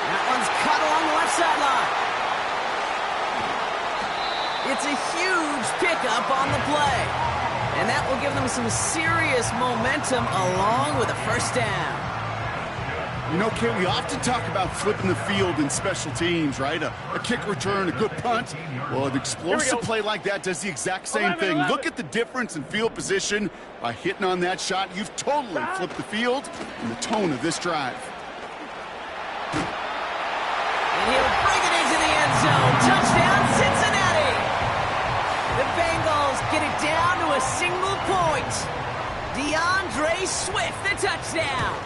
That one's cut along the left sideline. It's a huge pickup on the play. And that will give them some serious momentum along with a 1st down. You know, Kate, we often talk about flipping the field in special teams, right? A kick return, a good punt. Well, an explosive play like that does the exact same thing. Look at the difference in field position by hitting on that shot. You've totally flipped the field and the tone of this drive. And he'll bring it into the end zone. Touchdown, Cincinnati! The Bengals get it down to a single point. DeAndre Swift, the touchdown.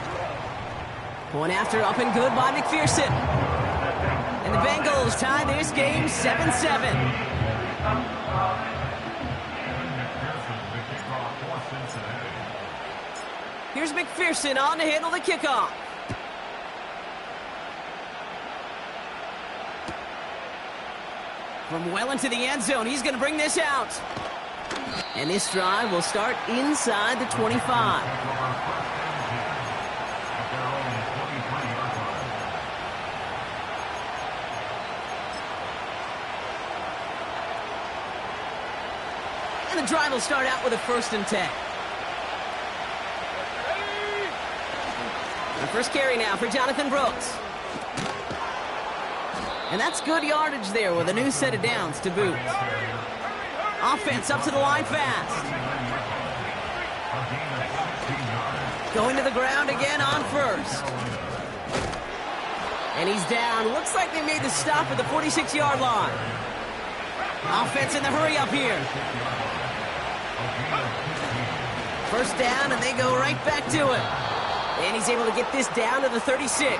Point after up and good by McPherson. And the Bengals tie this game 7-7. Here's McPherson on to handle the kickoff. From well into the end zone, he's going to bring this out. And this drive will start inside the 25. And the drive will start out with a 1st and 10. The first carry now for Jonathan Brooks. And that's good yardage there with a new set of downs to boot. Offense up to the line fast. Going to the ground again on 1st. And he's down. Looks like they made the stop at the 46-yard line. Offense in the hurry up here. 1st down, and they go right back to it. And he's able to get this down to the 36.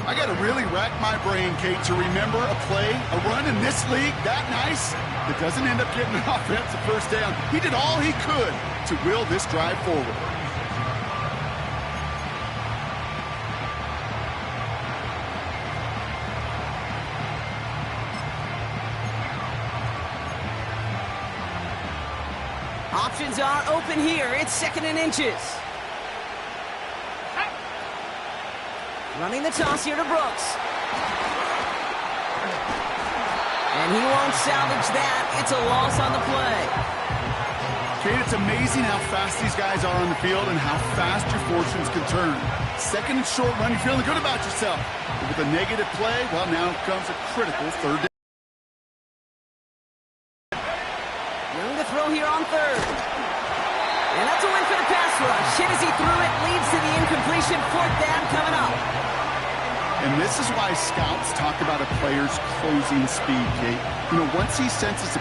I got to really rack my brain, Kate, to remember a play, a run in this league that nice that doesn't end up getting an offensive 1st down. He did all he could to will this drive forward. Options are open here. It's 2nd and inches. Running the toss here to Brooks. And he won't salvage that. It's a loss on the play. Kate, it's amazing how fast these guys are on the field and how fast your fortunes can turn. 2nd and short run, you're feeling good about yourself. But with a negative play, well, now comes a critical 3rd down. throw here on third. And that's a win for the pass rush. Hit as he threw it, leads to the incompletion. Fourth down coming up. And this is why scouts talk about a player's closing speed, Kate. You know, once he senses a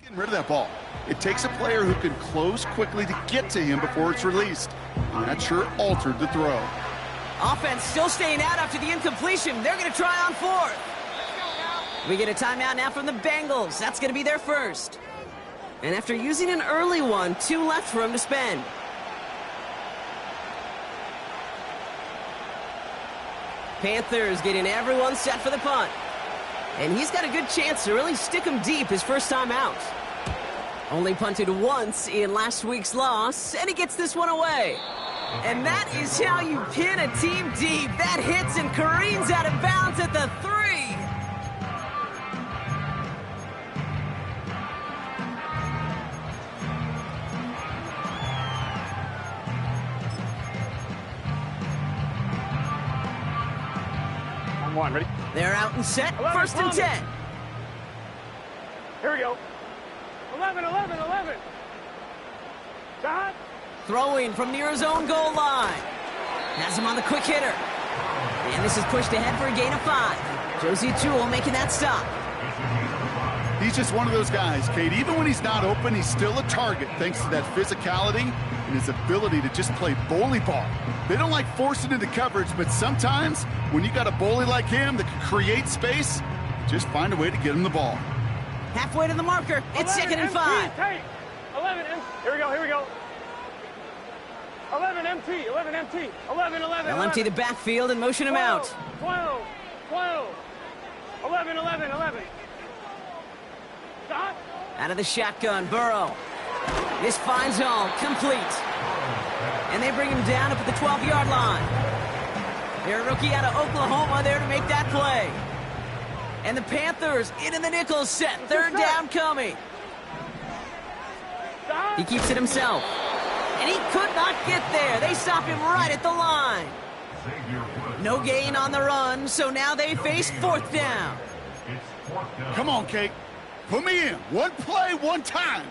getting rid of that ball. It takes a player who can close quickly to get to him before it's released. And that sure altered the throw. Offense still staying out after the incompletion. They're going to try on fourth. We get a timeout now from the Bengals. That's going to be their first. And after using an early one, 2 left for him to spend. Panthers getting everyone set for the punt. And he's got a good chance to really stick him deep his first time out. Only punted once in last week's loss, and he gets this one away. And that is how you pin a team deep. That hits and careens out of bounds at the 3. On 1, ready? They're out and set, 11, first and 10. Here we go. 11, 11, 11. Shot. Throwing from near his own goal line. Has him on the quick hitter. And this is pushed ahead for a gain of 5. Josie Jewell making that stop. He's just one of those guys, Kate. Even when he's not open, he's still a target thanks to that physicality and his ability to just play bully ball. They don't like forcing into coverage, but sometimes when you got a bully like him that can create space, just find a way to get him the ball. Halfway to the marker. It's 2nd and 5. Take. 11 MT. Here we go, here we go. 11 MT, 11 MT, 11, 11, They'll empty the backfield and motion him out. 12, 12, 11, 11, 11. Stop. Out of the shotgun, Burrow. This finds home, complete. And they bring him down up at the 12-yard line. Their rookie out of Oklahoma there to make that play. And the Panthers into the nickel set. 3rd down coming. He keeps it himself. And he could not get there. They stop him right at the line. No gain on the run, so now they face 4th down. Come on, Kate. Put me in. One play, one time.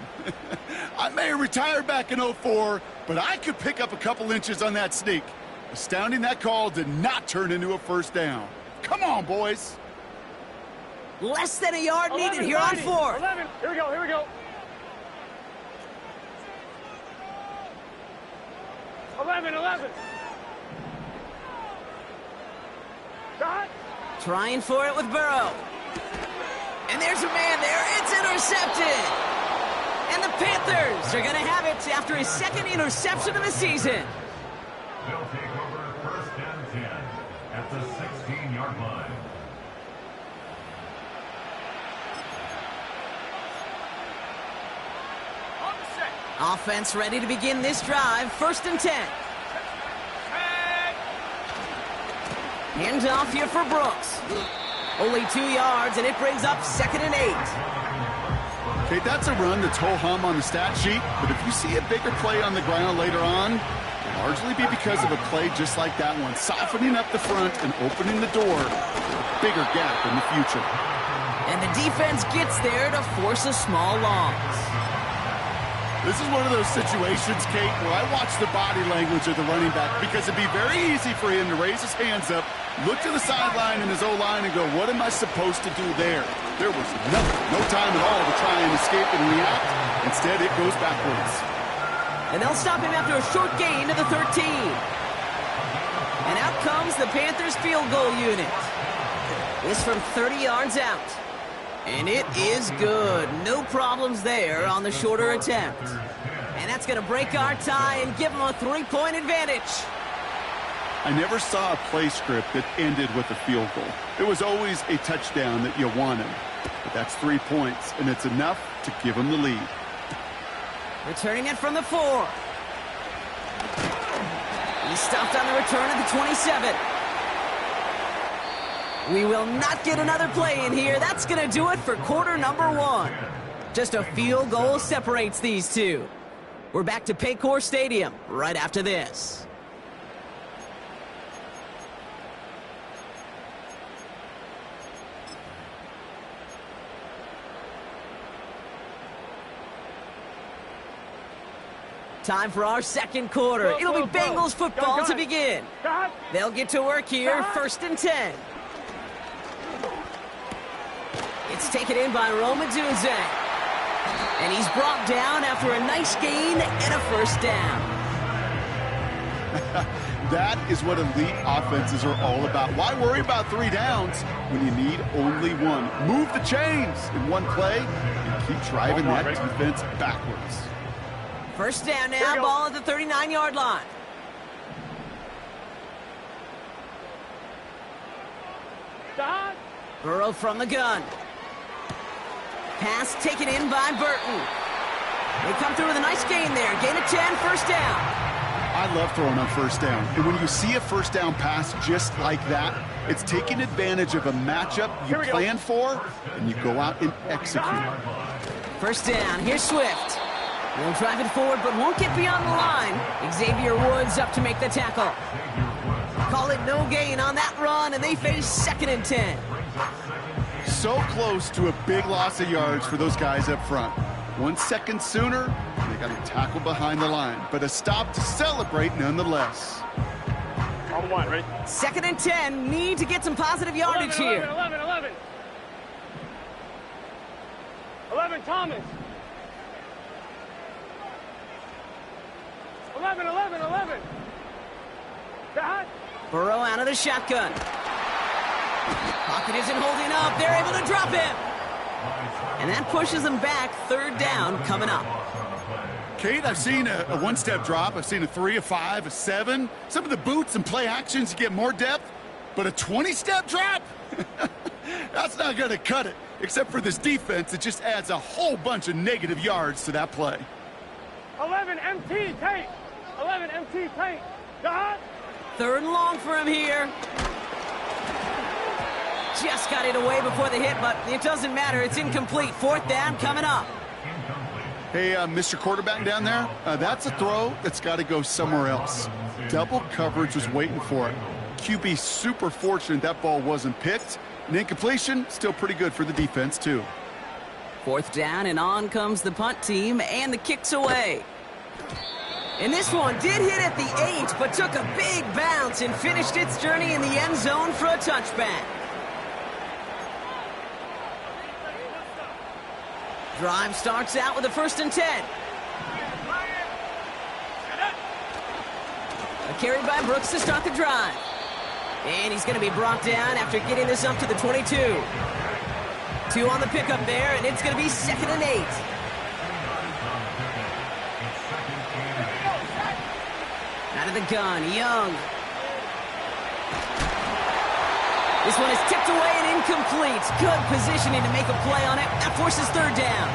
I may have retired back in 04, but I could pick up a couple inches on that sneak. Astounding that call did not turn into a 1st down. Come on, boys. Less than a yard needed here on 4th. 11. Here we go, here we go. 11, 11. Shot. Trying for it with Burrow. And there's a man there. It's intercepted. And the Panthers are going to have it after his 2nd interception of the season. They'll take over 1st and 10 at the 16-yard line. Offense ready to begin this drive. 1st and 10. Hands off here for Brooks. Only 2 yards, and it brings up 2nd and 8. Okay, that's a run that's ho-hum on the stat sheet, but if you see a bigger play on the ground later on, it'll largely be because of a play just like that one, softening up the front and opening the door for a bigger gap in the future. And the defense gets there to force a small loss. This is one of those situations, Kate, where I watch the body language of the running back because it'd be very easy for him to raise his hands up, look to the sideline in his O-line and go, what am I supposed to do there? There was nothing, no time at all to try and escape and react. Instead, it goes backwards. And they'll stop him after a short gain to the 13. And out comes the Panthers field goal unit. This from 30 yards out. And it is good. No problems there on the shorter attempt. And that's going to break our tie and give them a 3-point advantage. I never saw a play script that ended with a field goal. It was always a touchdown that you wanted. But that's 3 points, and it's enough to give them the lead. Returning it from the 4. He stopped on the return at the 27. We will not get another play in here. That's going to do it for quarter number 1. Just a field goal separates these two. We're back to Paycor Stadium right after this. Time for our second quarter. It'll be Bengals football to begin. They'll get to work here, 1st and 10. It's taken in by Rome Odunze. And he's brought down after a nice gain and a 1st down. That is what elite offenses are all about. Why worry about 3 downs when you need only 1? Move the chains in one play and keep driving that defense backwards. 1st down now, ball at the 39-yard line. Burrow from the gun. Pass taken in by Burton. They come through with a nice gain there. Gain of 10, 1st down. I love throwing on 1st down. And when you see a 1st down pass just like that, it's taking advantage of a matchup you plan for, and you go out and execute. 1st down. Here's Swift. He'll drive it forward, but won't get beyond the line. Xavier Woods up to make the tackle. Call it no gain on that run, and they face 2nd and 10. So close to a big loss of yards for those guys up front. 1 second sooner, they got a tackle behind the line, but a stop to celebrate nonetheless. On 1, ready? 2nd and 10, need to get some positive yardage here. 11, Thomas. 11. That. Burrow out of the shotgun. Pocket isn't holding up. They're able to drop him. And that pushes them back. 3rd down coming up. Kate, I've seen a 1-step drop. I've seen a 3, a 5, a 7. Some of the boots and play actions get more depth, but a 20-step drop? That's not going to cut it, except for this defense that just adds a whole bunch of negative yards to that play. 11, MT, Tate. 11, MT, Tate. God. 3rd and long for him here. Just got it away before the hit, but it doesn't matter. It's incomplete. 4th down coming up. Hey, Mr. Quarterback down there, that's a throw that's got to go somewhere else. Double coverage was waiting for it. QB super fortunate that ball wasn't picked. An incompletion, still pretty good for the defense, too. 4th down, and on comes the punt team, and the kick's away. And this one did hit at the 8, but took a big bounce and finished its journey in the end zone for a touchback. Drive starts out with a 1st and 10. A carry by Brooks to start the drive. And he's going to be brought down after getting this up to the 22. 2 on the pickup there, and it's going to be 2nd and 8. Out of the gun, Young. This one is tipped away and incomplete. Good positioning to make a play on it. That forces 3rd down.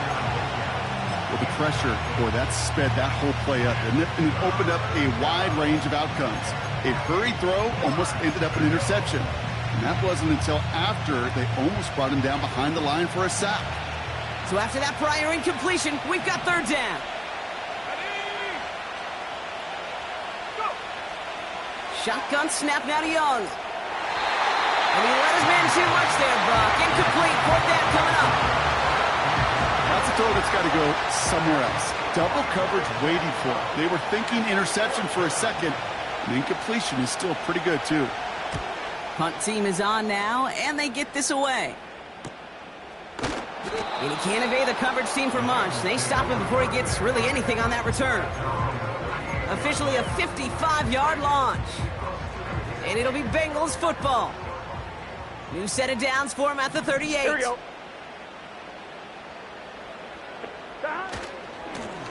Well, the pressure, boy, that sped that whole play up, didn't it? And it opened up a wide range of outcomes. A hurried throw almost ended up an interception. And that wasn't until after they almost brought him down behind the line for a sack. So after that prior incompletion, we've got 3rd down. Shotgun snap now to Young. And he let his man too much there, Buck. Incomplete. 4th down coming up. That's a throw that's got to go somewhere else. Double coverage waiting for it. They were thinking interception for a second. And incompletion is still pretty good, too. Punt team is on now, and they get this away. And he can't evade the coverage team for much. They stop him before he gets really anything on that return. Officially a 55-yard launch. And it'll be Bengals football. New set of downs for him at the 38. Here we go.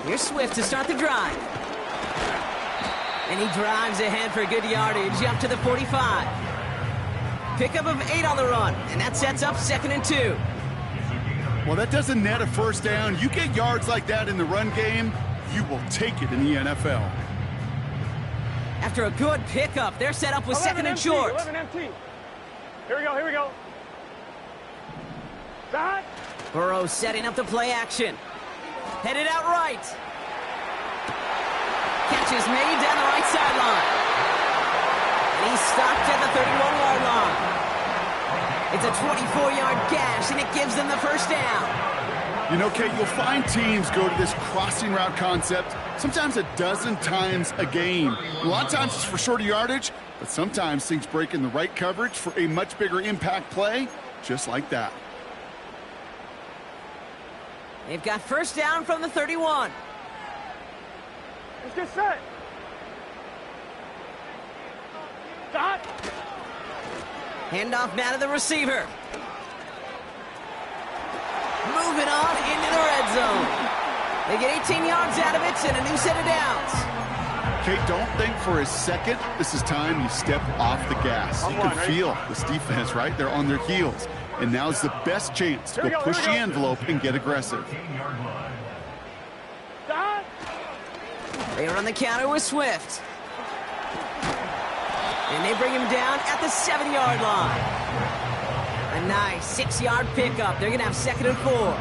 Here's Swift to start the drive. And he drives ahead for good yardage up to the 45. Pickup of 8 on the run, and that sets up 2nd and 2. Well, that doesn't net a first down. You get yards like that in the run game, you will take it in the NFL. After a good pickup, they're set up with 2nd and short. 11 empty. Here we go, here we go. Stop. Burrow setting up the play action. Headed out right. Catch is made down the right sideline. And he's stopped at the 31-yard line. It's a 24-yard gash, and it gives them the first down. You know, Kate, you'll find teams go to this crossing route concept sometimes a dozen times a game. A lot of times it's for shorter yardage, but sometimes things break in the right coverage for a much bigger impact play, just like that. They've got first down from the 31. Let's get set. Stop. Handoff now to the receiver. Moving on into the red zone. They get 18 yards out of it and a new set of downs. Kate, don't think for a second this is time you step off the gas. You can feel this defense, right? They're on their heels. And now's the best chance to go push the envelope and get aggressive. Stop. They are on the counter with Swift. And they bring him down at the 7-yard line. A nice 6-yard pickup. They're going to have 2nd and 4.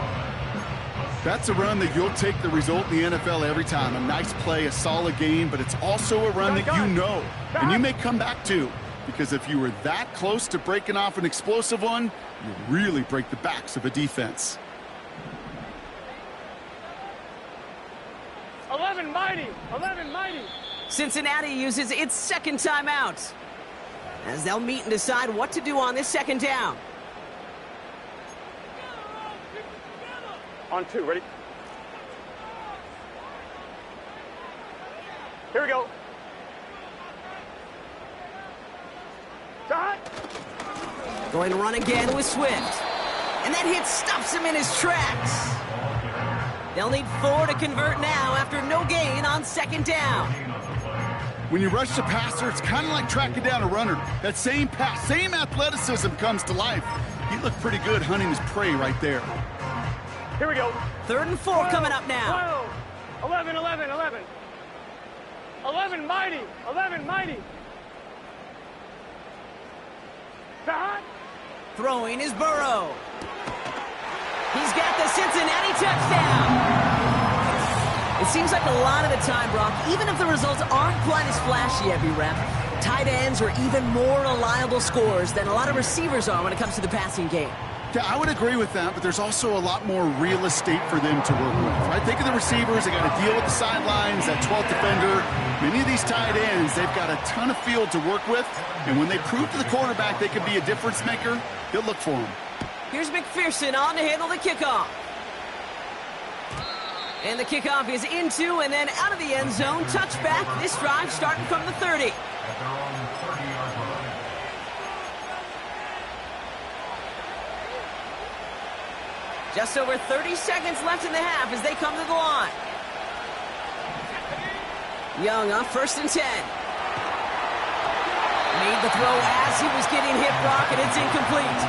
That's a run that you'll take the result in the NFL every time. A nice play, a solid game, but it's also a run that you know and you may come back to. Because if you were that close to breaking off an explosive one, you really break the backs of a defense. 11 mighty. 11 mighty. Cincinnati uses its second timeout, as they'll meet and decide what to do on this 2nd down. On 2, ready? Here we go. Stop. Going to run again with Swift. And that hit stops him in his tracks. They'll need 4 to convert now after no gain on 2nd down. When you rush the passer, it's kind of like tracking down a runner. That same pass, same athleticism comes to life. He looked pretty good hunting his prey right there. Here we go. 3rd and 4 coming up now. 12. 11, 11, 11. 11 mighty. 11 mighty. Stop. Throwing is Burrow. He's got the Cincinnati touchdown. It seems like a lot of the time, Brock, even if the results aren't quite as flashy every rep, tight ends are even more reliable scorers than a lot of receivers are when it comes to the passing game. Yeah, I would agree with that, but there's also a lot more real estate for them to work with, right? Think of the receivers. They got to deal with the sidelines, that 12th defender. Many of these tight ends, they've got a ton of field to work with, and when they prove to the quarterback they can be a difference maker, they'll look for them. Here's McPherson on to handle the kickoff. And the kickoff is into and then out of the end zone. Touchback. This drive starting from the 30. Just over 30 seconds left in the half as they come to the line. Young up 1st and 10. Made the throw as he was getting hit, Brock, and it's incomplete.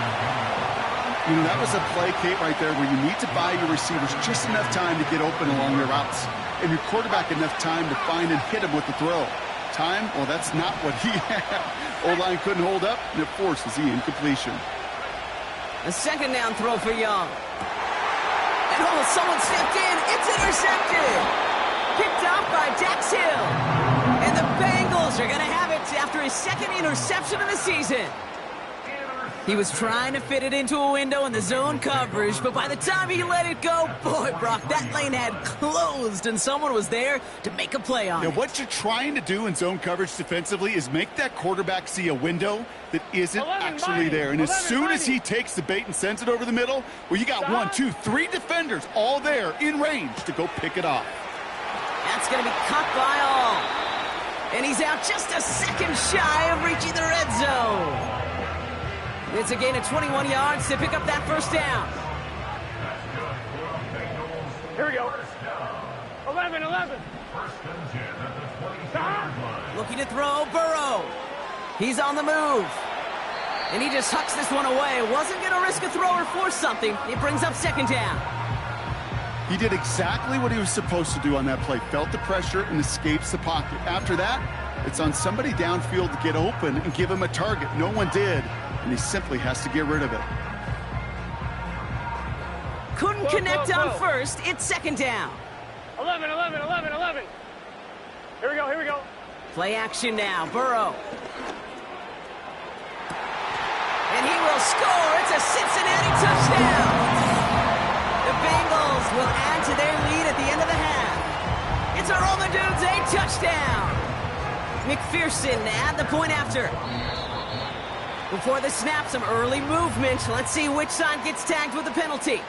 You know, that was a play, Kate, right there where you need to buy your receivers just enough time to get open along their routes. And your quarterback enough time to find and hit him with the throw. Time? Well, that's not what he had. O-line couldn't hold up, and it forces the incompletion. A 2nd down throw for Young. And someone stepped in. It's intercepted. Picked off by Dax Hill. And the Bengals are going to have it after his 2nd interception of the season. He was trying to fit it into a window in the zone coverage, but by the time he let it go, boy, Brock, that lane had closed, and someone was there to make a play on it. What you're trying to do in zone coverage defensively is make that quarterback see a window that isn't actually there. And as soon as he takes the bait and sends it over the middle, well, you got 1, 2, 3 defenders all there in range to go pick it off. That's going to be caught by all. And he's out just a second shy of reaching the red zone. It's a gain of 21 yards to pick up that first down. Here we go. 11. Looking to throw, Burrow. He's on the move. And he just hucks this one away. Wasn't going to risk a throw or force something. It brings up second down. He did exactly what he was supposed to do on that play. Felt the pressure and escapes the pocket. After that, it's on somebody downfield to get open and give him a target. No one did, and he simply has to get rid of it. Couldn't connect on first. It's second down. 11. Here we go. Play action now. Burrow. And he will score. It's a Cincinnati touchdown. The Bengals will add to their lead at the end of the half. It's a Roman Dudes, a touchdown. McPherson at the point after. Before the snap, some early movement. Let's see which side gets tagged with the penalty.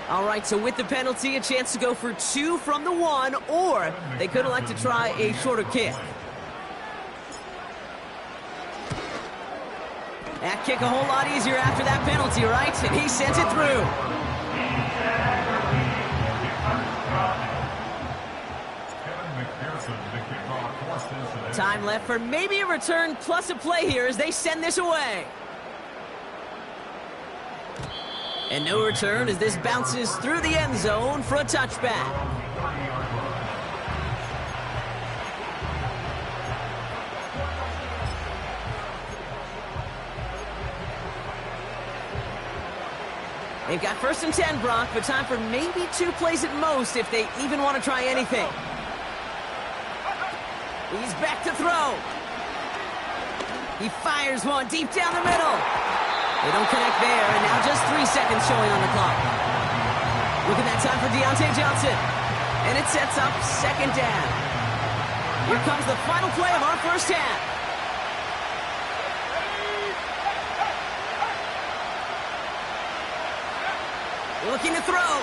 All right, so with the penalty, a chance to go for 2 from the 1, or they could elect to try a shorter kick. That kick a whole lot easier after that penalty, right? And he sends it through. Time left for maybe a return plus a play here as they send this away. And no return as this bounces through the end zone for a touchback. They've got 1st and 10, Brock, but time for maybe 2 plays at most if they even want to try anything. He's back to throw. He fires one deep down the middle. They don't connect there, and now just 3 seconds showing on the clock. Look at that time for Deontay Johnson. And it sets up second down. Here comes the final play of our first half. Looking to throw.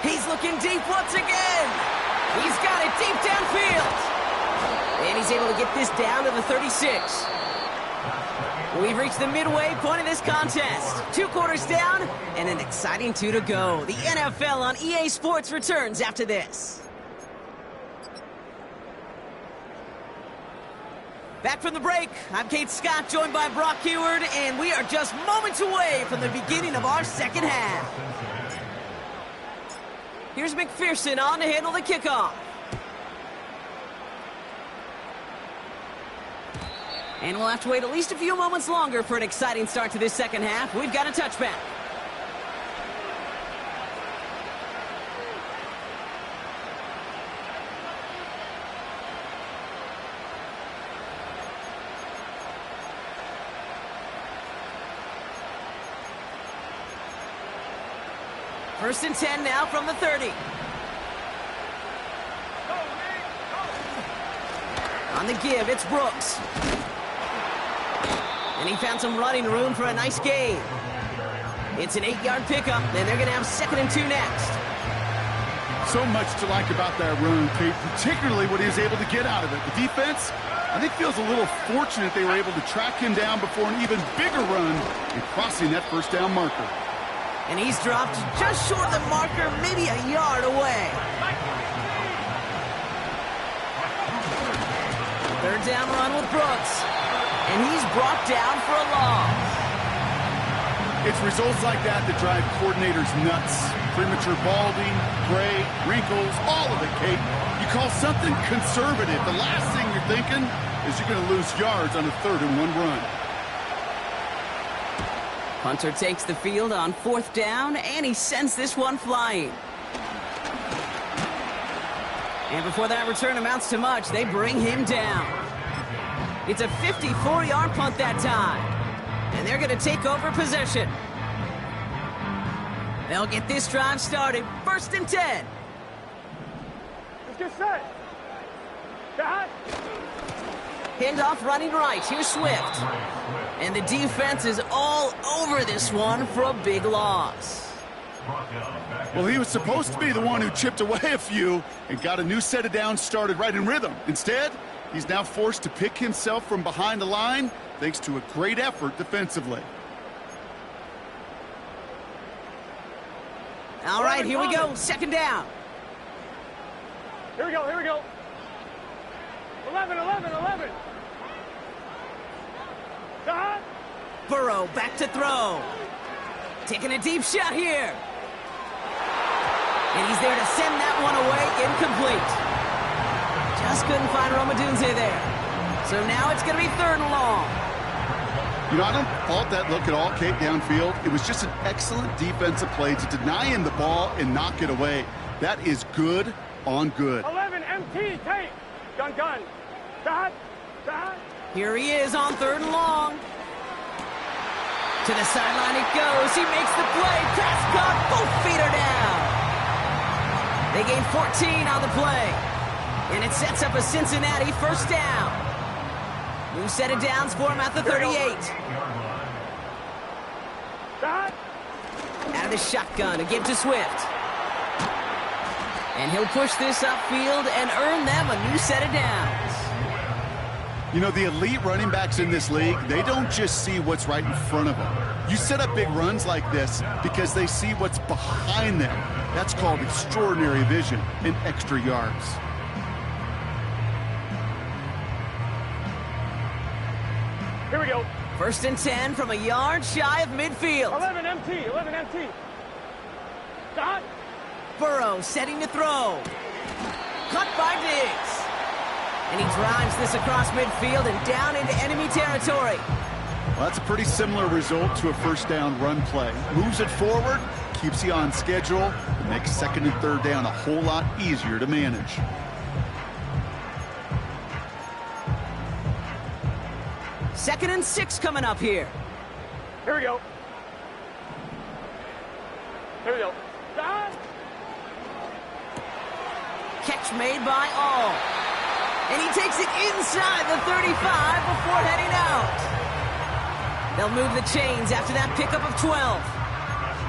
He's looking deep once again. He's got it deep downfield. And he's able to get this down to the 36. We've reached the midway point of this contest. 2 quarters down and an exciting 2 to go. The NFL on EA Sports returns after this. Back from the break, I'm Kate Scott, joined by Brock Huard, and we are just moments away from the beginning of our second half. Here's McPherson on to handle the kickoff. And we'll have to wait at least a few moments longer for an exciting start to this second half. We've got a touchback. First and 10 now from the 30. On the give, it's Brooks. And he found some running room for a nice gain. It's an 8-yard pickup, and they're going to have 2nd and 2 next. So much to like about that run, Kate, particularly what he was able to get out of it. The defense, I think, feels a little fortunate they were able to track him down before an even bigger run and crossing that first down marker. And he's dropped just short of the marker, maybe a yard away. 3rd down run with Brooks. And he's brought down for a loss. It's results like that that drive coordinators nuts. Premature balding, gray, wrinkles, all of it, Kate. You call something conservative. The last thing you're thinking is you're going to lose yards on a 3rd and 1 run. Hunter takes the field on 4th down, and he sends this one flying. And before that return amounts to much, they bring him down. It's a 54-yard punt that time. And they're going to take over possession. They'll get this drive started. 1st and 10. Let's get set. Got. Handoff running right. Here's Swift. And the defense is all over this one for a big loss. Well, he was supposed to be the one who chipped away a few and got a new set of downs started right in rhythm. Instead, he's now forced to pick himself from behind the line thanks to a great effort defensively. All right, here we go. 2nd down. Here we go, here we go. 11, 11, 11. Got. Burrow back to throw. Taking a deep shot here. And he's there to send that one away. Incomplete. Just couldn't find Romadunze there. So now it's going to be 3rd and long. You know, I don't fault that look at all, Kate, downfield. It was just an excellent defensive play to deny him the ball and knock it away. That is good on good. 11, MT, Kate. Gun, gun. Got. Got. Here he is on 3rd and long. To the sideline it goes. He makes the play. Prescott, both feet are down. They gain 14 on the play. And it sets up a Cincinnati 1st down. New set of downs for him at the 38. Got. Out of the shotgun, a give to Swift. And he'll push this upfield and earn them a new set of downs. You know, the elite running backs in this league, they don't just see what's right in front of them. You set up big runs like this because they see what's behind them. That's called extraordinary vision and extra yards. Here we go. 1st and 10 from a yard shy of midfield. 11 MT, 11 MT. Got. Burrow setting to throw. Cut by Diggs. And he drives this across midfield and down into enemy territory. Well, that's a pretty similar result to a 1st down run play. Moves it forward, keeps you on schedule, and makes 2nd and 3rd down a whole lot easier to manage. Second and 6 coming up here. Here we go. Here we go. Got. Catch made by All. And he takes it inside the 35 before heading out. They'll move the chains after that pickup of 12.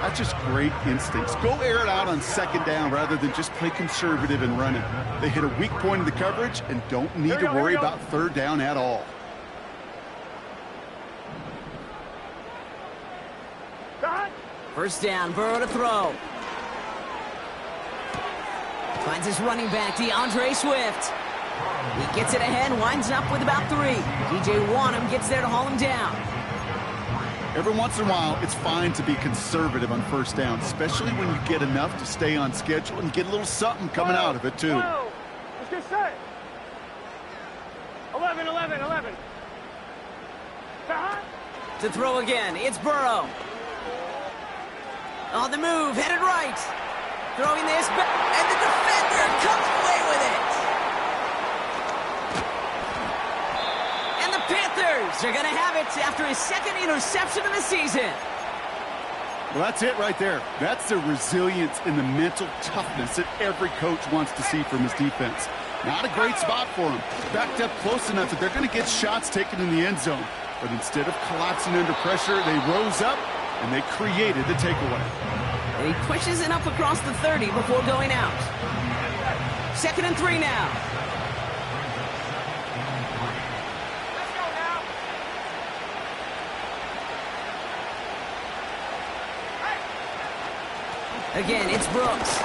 That's just great instincts. Go air it out on 2nd down rather than just play conservative and run it. They hit a weak point in the coverage and don't need to worry about 3rd down at all. Got. 1st down, Burrow to throw. Finds his running back, DeAndre Swift. He gets it ahead, winds up with about 3. DJ Wanham gets there to haul him down. Every once in a while, it's fine to be conservative on 1st down, especially when you get enough to stay on schedule and get a little something coming out of it, too. 12. Let's get set. 11, 11, 11. Got. To throw again, it's Burrow. On the move, headed right. Throwing this back, and the defender comes away with it. And the Panthers are going to have it after his 2nd interception of the season. Well, that's it right there. That's the resilience and the mental toughness that every coach wants to see from his defense. Not a great spot for him. Backed up close enough that they're going to get shots taken in the end zone. But instead of collapsing under pressure, they rose up and they created the takeaway. And he pushes it up across the 30 before going out. 2nd and 3 now. Let's go now. Again, it's Brooks.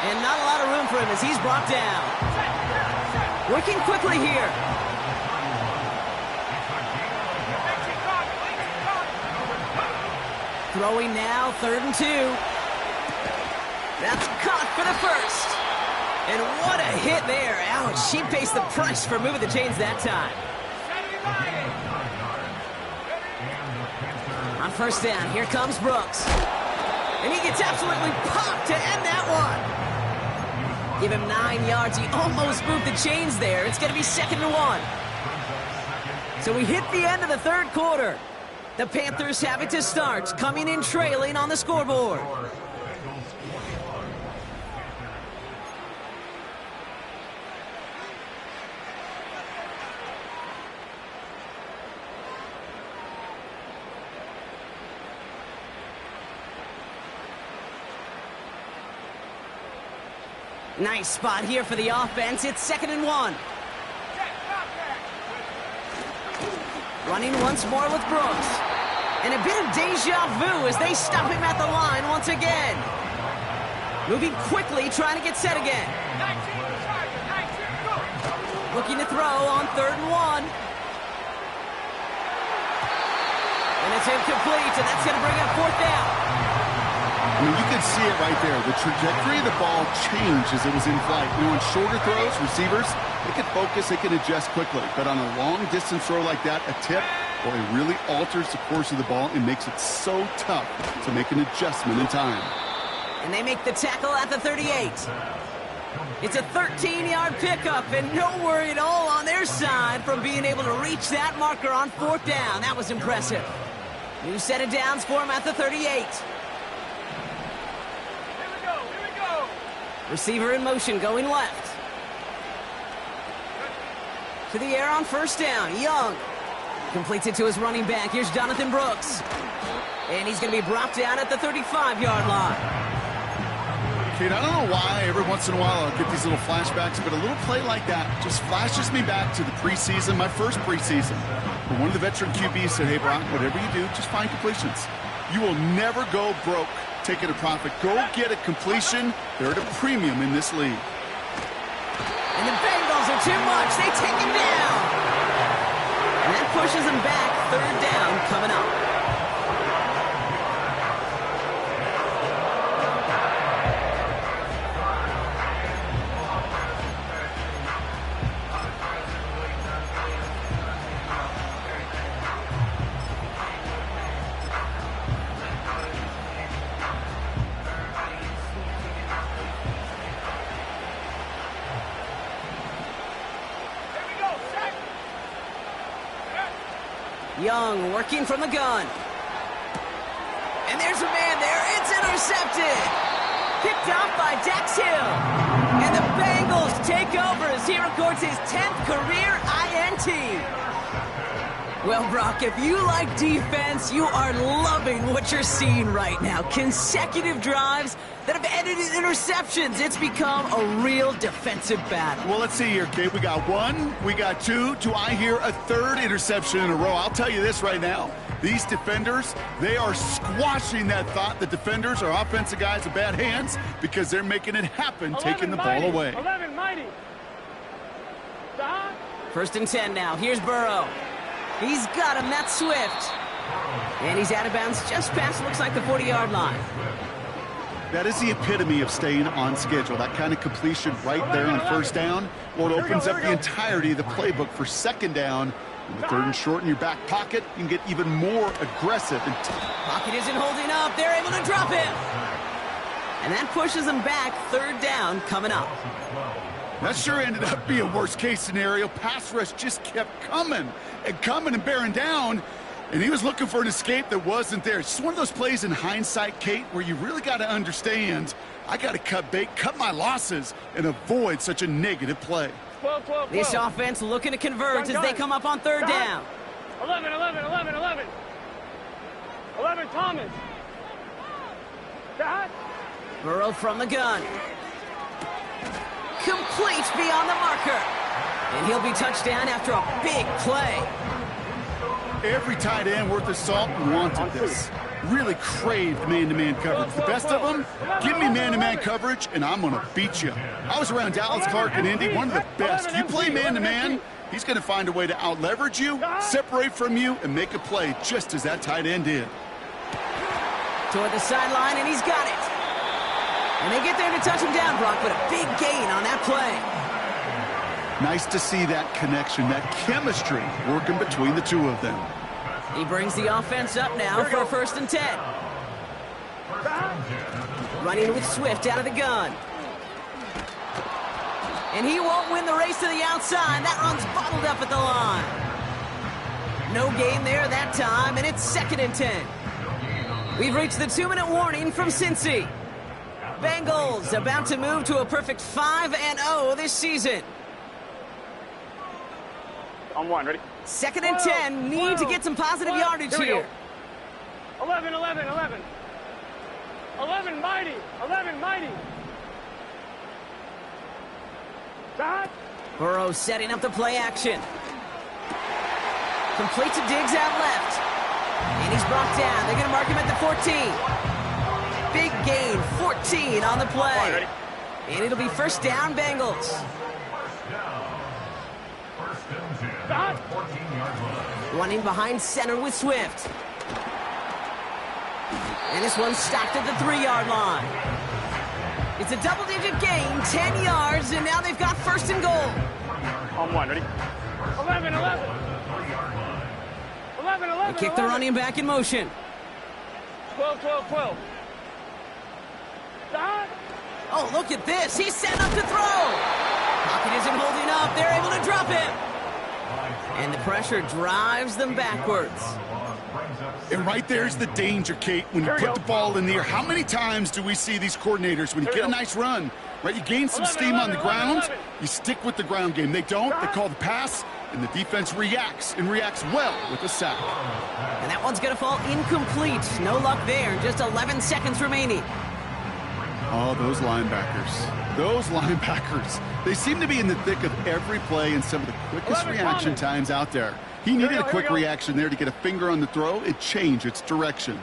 And not a lot of room for him as he's brought down. Working quickly here. Throwing now, 3rd and 2. That's caught for the 1st. And what a hit there. Ouch, she pays the price for moving the chains that time. On 1st down, here comes Brooks. And he gets absolutely popped to end that one. Give him 9 yards. He almost moved the chains there. It's going to be 2nd and 1. So we hit the end of the third quarter. The Panthers have it to start, coming in trailing on the scoreboard. Nice spot here for the offense. It's 2nd and 1. Running once more with Brooks. And a bit of deja vu as they stop him at the line once again. Moving quickly, trying to get set again. Looking to throw on 3rd and 1. And it's incomplete, and that's going to bring up 4th down. I mean, you can see it right there. The trajectory of the ball changed as it was in flight. You know, in shorter throws, receivers, they can focus, they can adjust quickly. But on a long-distance throw like that, a tip, well, it really alters the course of the ball and makes it so tough to make an adjustment in time. And they make the tackle at the 38. It's a 13-yard pickup, and no worry at all on their side from being able to reach that marker on 4th down. That was impressive. New set of downs for him at the 38. Receiver in motion, going left. To the air on 1st down. Young completes it to his running back. Here's Jonathan Brooks. And he's going to be brought down at the 35-yard line. Kate, I don't know why every once in a while I'll get these little flashbacks, but a little play like that just flashes me back to the preseason, my first preseason. But one of the veteran QBs said, hey, Brock, whatever you do, just find completions. You will never go broke taking a profit. Go get a completion. They're at a premium in this league. And the Bengals are too much. They take him down. And that pushes him back. 3rd down coming up. Young working from the gun. And there's a man there. It's intercepted. Picked off by Dax Hill. And the Bengals take over as he records his 10th career INT. Well, Brock, if you like defense, you are loving what you're seeing right now. Consecutive drives that have ended in interceptions. It's become a real defensive battle. Well, let's see here, Kate. We got 1, we got 2. Do I hear a 3rd interception in a row? I'll tell you this right now. These defenders, they are squashing that thought that defenders are offensive guys with bad hands because they're making it happen, taking the ball away. 11 mighty. 1st and 10 now. Here's Burrow. He's got him. That's Swift. And he's out of bounds just past, looks like, the 40-yard line. That is the epitome of staying on schedule. That kind of completion right there on 1st down. Well, it opens up the entirety of the playbook for 2nd down. And the 3rd and short in your back pocket, you can get even more aggressive. Pocket isn't holding up. They're able to drop him. And that pushes him back. 3rd down coming up. That sure ended up being a worst-case scenario. Pass rush just kept coming and bearing down. And he was looking for an escape that wasn't there. It's just one of those plays in hindsight, Kate, where you really got to understand, I got to cut bait, cut my losses, and avoid such a negative play. 12. This offense looking to convert as they come up on 3rd down. 11. 11, Thomas. Dad. Burrow from the gun. Complete beyond the marker. And he'll be touchdown after a big play. Every tight end worth his salt wanted this. Really craved man-to-man coverage. The best of them, give me man-to-man coverage, and I'm going to beat you. I was around Dallas Clark and Indy, one of the best. You play man-to-man, he's going to find a way to out-leverage you, separate from you, and make a play just as that tight end did. Toward the sideline, and he's got it. And they get there to touch him down, Brock, but a big gain on that play. Nice to see that connection, that chemistry working between the two of them. He brings the offense up now for a 1st and 10. Running with Swift out of the gun. And he won't win the race to the outside. That run's bottled up at the line. No gain there that time, and it's 2nd and 10. We've reached the 2-minute warning from Cincy. Bengals about to move to a perfect 5-0 this season. On 1, ready? 2nd and 10, need to get some positive yardage here. 11, 11, 11. 11, mighty. 11, mighty. Dot. Burrow setting up the play action. Complete to Diggs out left. And he's brought down. They're going to mark him at the 14. Big gain, 14 on the play. And it'll be first down, Bengals. First and 10. 14-yard line. Running behind center with Swift. And this one's stopped at the 3-yard line. It's a double-digit gain, 10 yards, and now they've got first and goal. On 1, ready? 11, 11. 11, 11, They kick the running back in motion. 12, 12, 12. Dot. Oh, look at this. He's set up to throw. Pocket isn't holding up. They're able to drop him. And the pressure drives them backwards. And right there's the danger, Kate, when you put the ball in the air. How many times do we see these coordinators, when you get a nice run, right, you gain some steam on the ground, you stick with the ground game. They don't. They call the pass, and the defense reacts, and reacts well with a sack. And that one's going to fall incomplete. No luck there. Just 11 seconds remaining. Oh, those linebackers. Those linebackers. They seem to be in the thick of every play and some of the quickest reaction times out there. He needed a quick reaction there to get a finger on the throw and change its direction.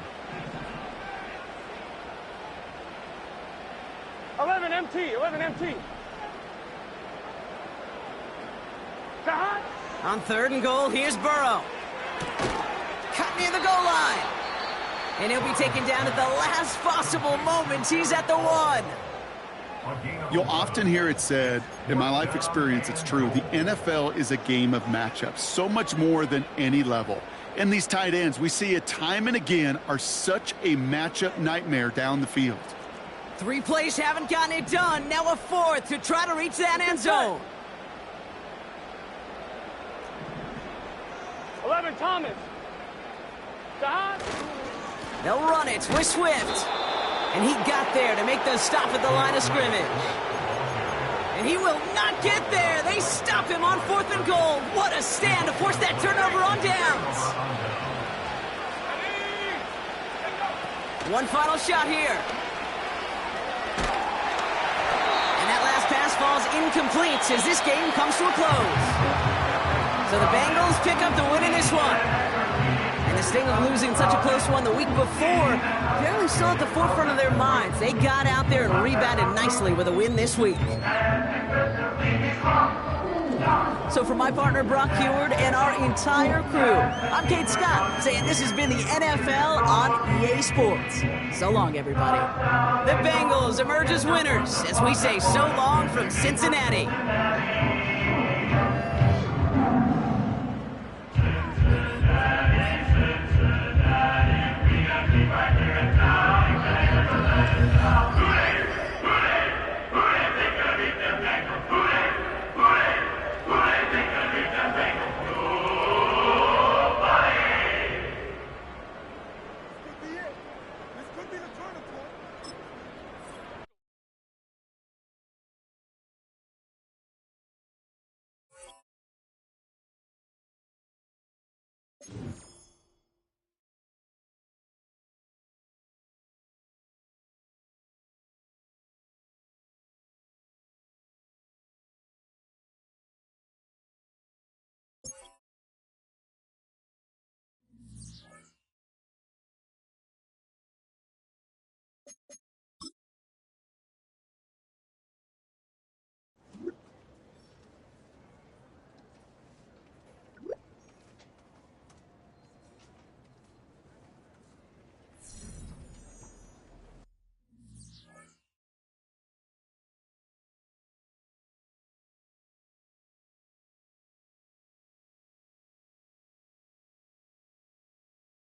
11 MT, 11 MT. Dot. On 3rd and goal, here's Burrow. Cut near the goal line. And he'll be taken down at the last possible moment. He's at the 1. You'll often hear it said, in my life experience, it's true, the NFL is a game of matchups, so much more than any level. And these tight ends, we see it time and again, are such a matchup nightmare down the field. 3 plays haven't gotten it done. Now a 4th to try to reach that end zone. 11 Thomas. Dot. They'll run it with Swift. And he got there to make the stop at the line of scrimmage. And he will not get there. They stop him on 4th and goal. What a stand to force that turnover on downs. One final shot here. And that last pass falls incomplete as this game comes to a close. So the Bengals pick up the win in this one. And the sting of losing such a close one the week before, apparently still at the forefront of their minds. They got out there and rebounded nicely with a win this week. So for my partner Brock Huard and our entire crew, I'm Kate Scott saying this has been the NFL on EA Sports. So long, everybody. The Bengals emerge as winners as we say so long from Cincinnati.